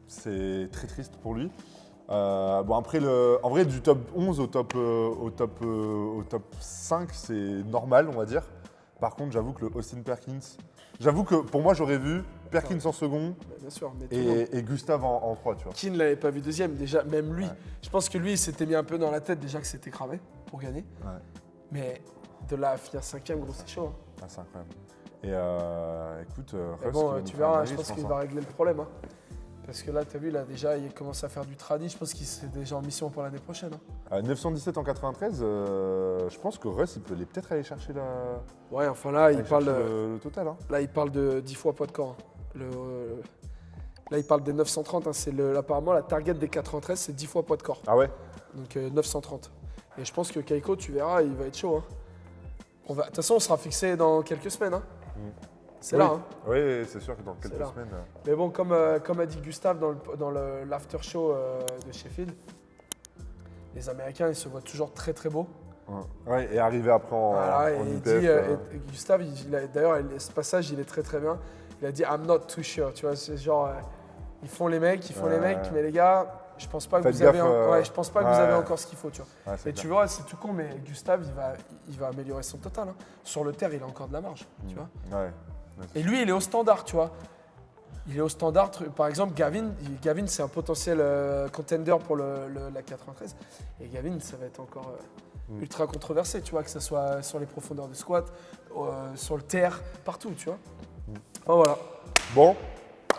c'est très triste pour lui. Bon, après, en vrai, du top 11 au top 5, c'est normal, on va dire. Par contre, j'avoue que le Austin Perkins, j'avoue que pour moi, j'aurais vu Perkins en second Bah, bien sûr, mais tout le monde. et Gustave en 3, tu vois. Qui ne l'avait pas vu deuxième, déjà, même lui. Ouais. Je pense que lui, il s'était mis un peu dans la tête déjà que c'était cramé pour gagner. Ouais. Mais de là à finir cinquième, gros, c'est chaud. Hein. Ah, c'est incroyable. Et écoute, Mais Russ, bon, qui va tu nous faire verras, un je avis, pense qu'il hein. va régler le problème. Hein. Parce que là, tu as vu, là, déjà, il commence à faire du tradi. Je pense qu'il est déjà en mission pour l'année prochaine. Hein. 917 en 93, je pense que Russ, il peut peut-être aller chercher Ouais, enfin là, il parle, le total. Hein. là, il parle de 10 fois poids de corps. Hein. Là, il parle des 930. Hein. Apparemment, la target des 93, c'est 10 fois poids de corps. Ah ouais? Donc 930. Et je pense que Keiko, tu verras, il va être chaud. Hein. De toute façon, on sera fixé dans quelques semaines. Hein. C'est Oui. là. Hein. Oui, c'est sûr que dans quelques là. semaines. Mais bon, comme a dit Gustave dans l'after show de Sheffield, les Américains, ils se voient toujours très très beaux. Ouais, et arriver après en Voilà, et il IPF, dit, et Gustave, d'ailleurs, ce passage, il est très très bien. Il a dit I'm not too sure. Tu vois, c'est genre, ils font les mecs, mais les gars, je pense pas que Faites vous avez, gaffe, je pense pas que vous avez encore ce qu'il faut. Tu vois. ouais, c'est Et tu clair. vois, c'est tout con, mais Gustave, il va améliorer son total. Hein. Sur le terre, il a encore de la marge. Tu vois. Ouais. Et lui, il est au standard, tu vois. Il est au standard. Par exemple, Gavin c'est un potentiel contender pour la 93. Et Gavin, ça va être encore ultra controversé, tu vois, que ce soit sur les profondeurs de squat, sur le terre, partout, tu vois. Enfin, voilà. Bon,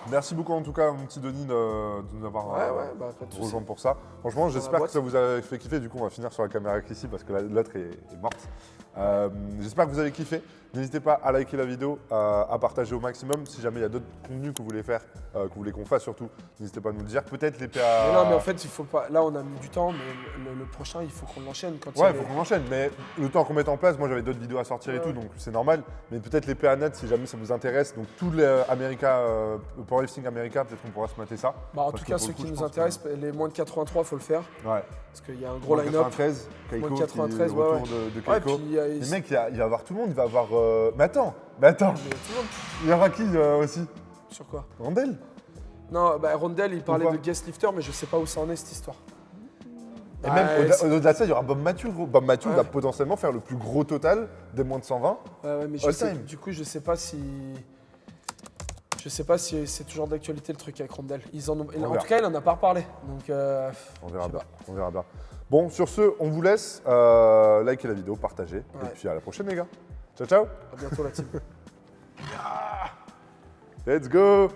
merci beaucoup en tout cas, mon petit Denis, de nous avoir Ouais, bah, pas de soucis. rejoint pour ça. Franchement, la j'espère que boîte. ça vous a fait kiffer. Du coup, on va finir sur la caméra ici parce que l'autre est morte. J'espère que vous avez kiffé. N'hésitez pas à liker la vidéo, à partager au maximum. Si jamais il y a d'autres contenus que vous voulez faire, que vous voulez qu'on fasse surtout, n'hésitez pas à nous le dire. Peut-être les PA. Mais non, mais en fait, il faut pas. Là, on a mis du temps, mais le prochain, il faut qu'on l'enchaîne quand Ouais, il il est- faut qu'on enchaîne, mais le temps qu'on mette en place, moi j'avais d'autres vidéos à sortir et Ouais. tout, donc c'est normal. Mais peut-être les PA net, si jamais ça vous intéresse, donc tous les Powerlifting America, peut-être qu'on pourra se mater ça. Bah, en Parce tout que cas, pour ceux le coup, qui je nous pense intéressent, les moins de 83, il faut le faire. Ouais. Parce qu'il y a un gros Moins line-up. 93, Keiko, Moins de qui est 93, le ouais, retour ouais. de Ouais, Keiko. puis Les mecs, il va y avoir tout le monde, il va y avoir. Mais attends, Mais tout le monde. il y aura qui aussi? Sur quoi? Randall? Non, bah, Rondell, il parlait quoi de guest lifter, mais je sais pas où ça en est cette histoire. Et même Ouais, au-delà de ça, il y aura Bob Matthew, gros. Bob Matthew Ouais. va potentiellement faire le plus gros total des moins de 120. Ouais, mais All sais, time. du coup, je sais pas si. Je sais pas si c'est toujours d'actualité le truc avec Rondell. En verra. tout cas, il en a pas reparlé. Donc, On verra je sais bien. pas. On verra bien. Bon, sur ce, on vous laisse. Likez la vidéo, partagez. Et Ouais. puis à la prochaine, les gars. Ciao, ciao. À bientôt, la team. Let's go.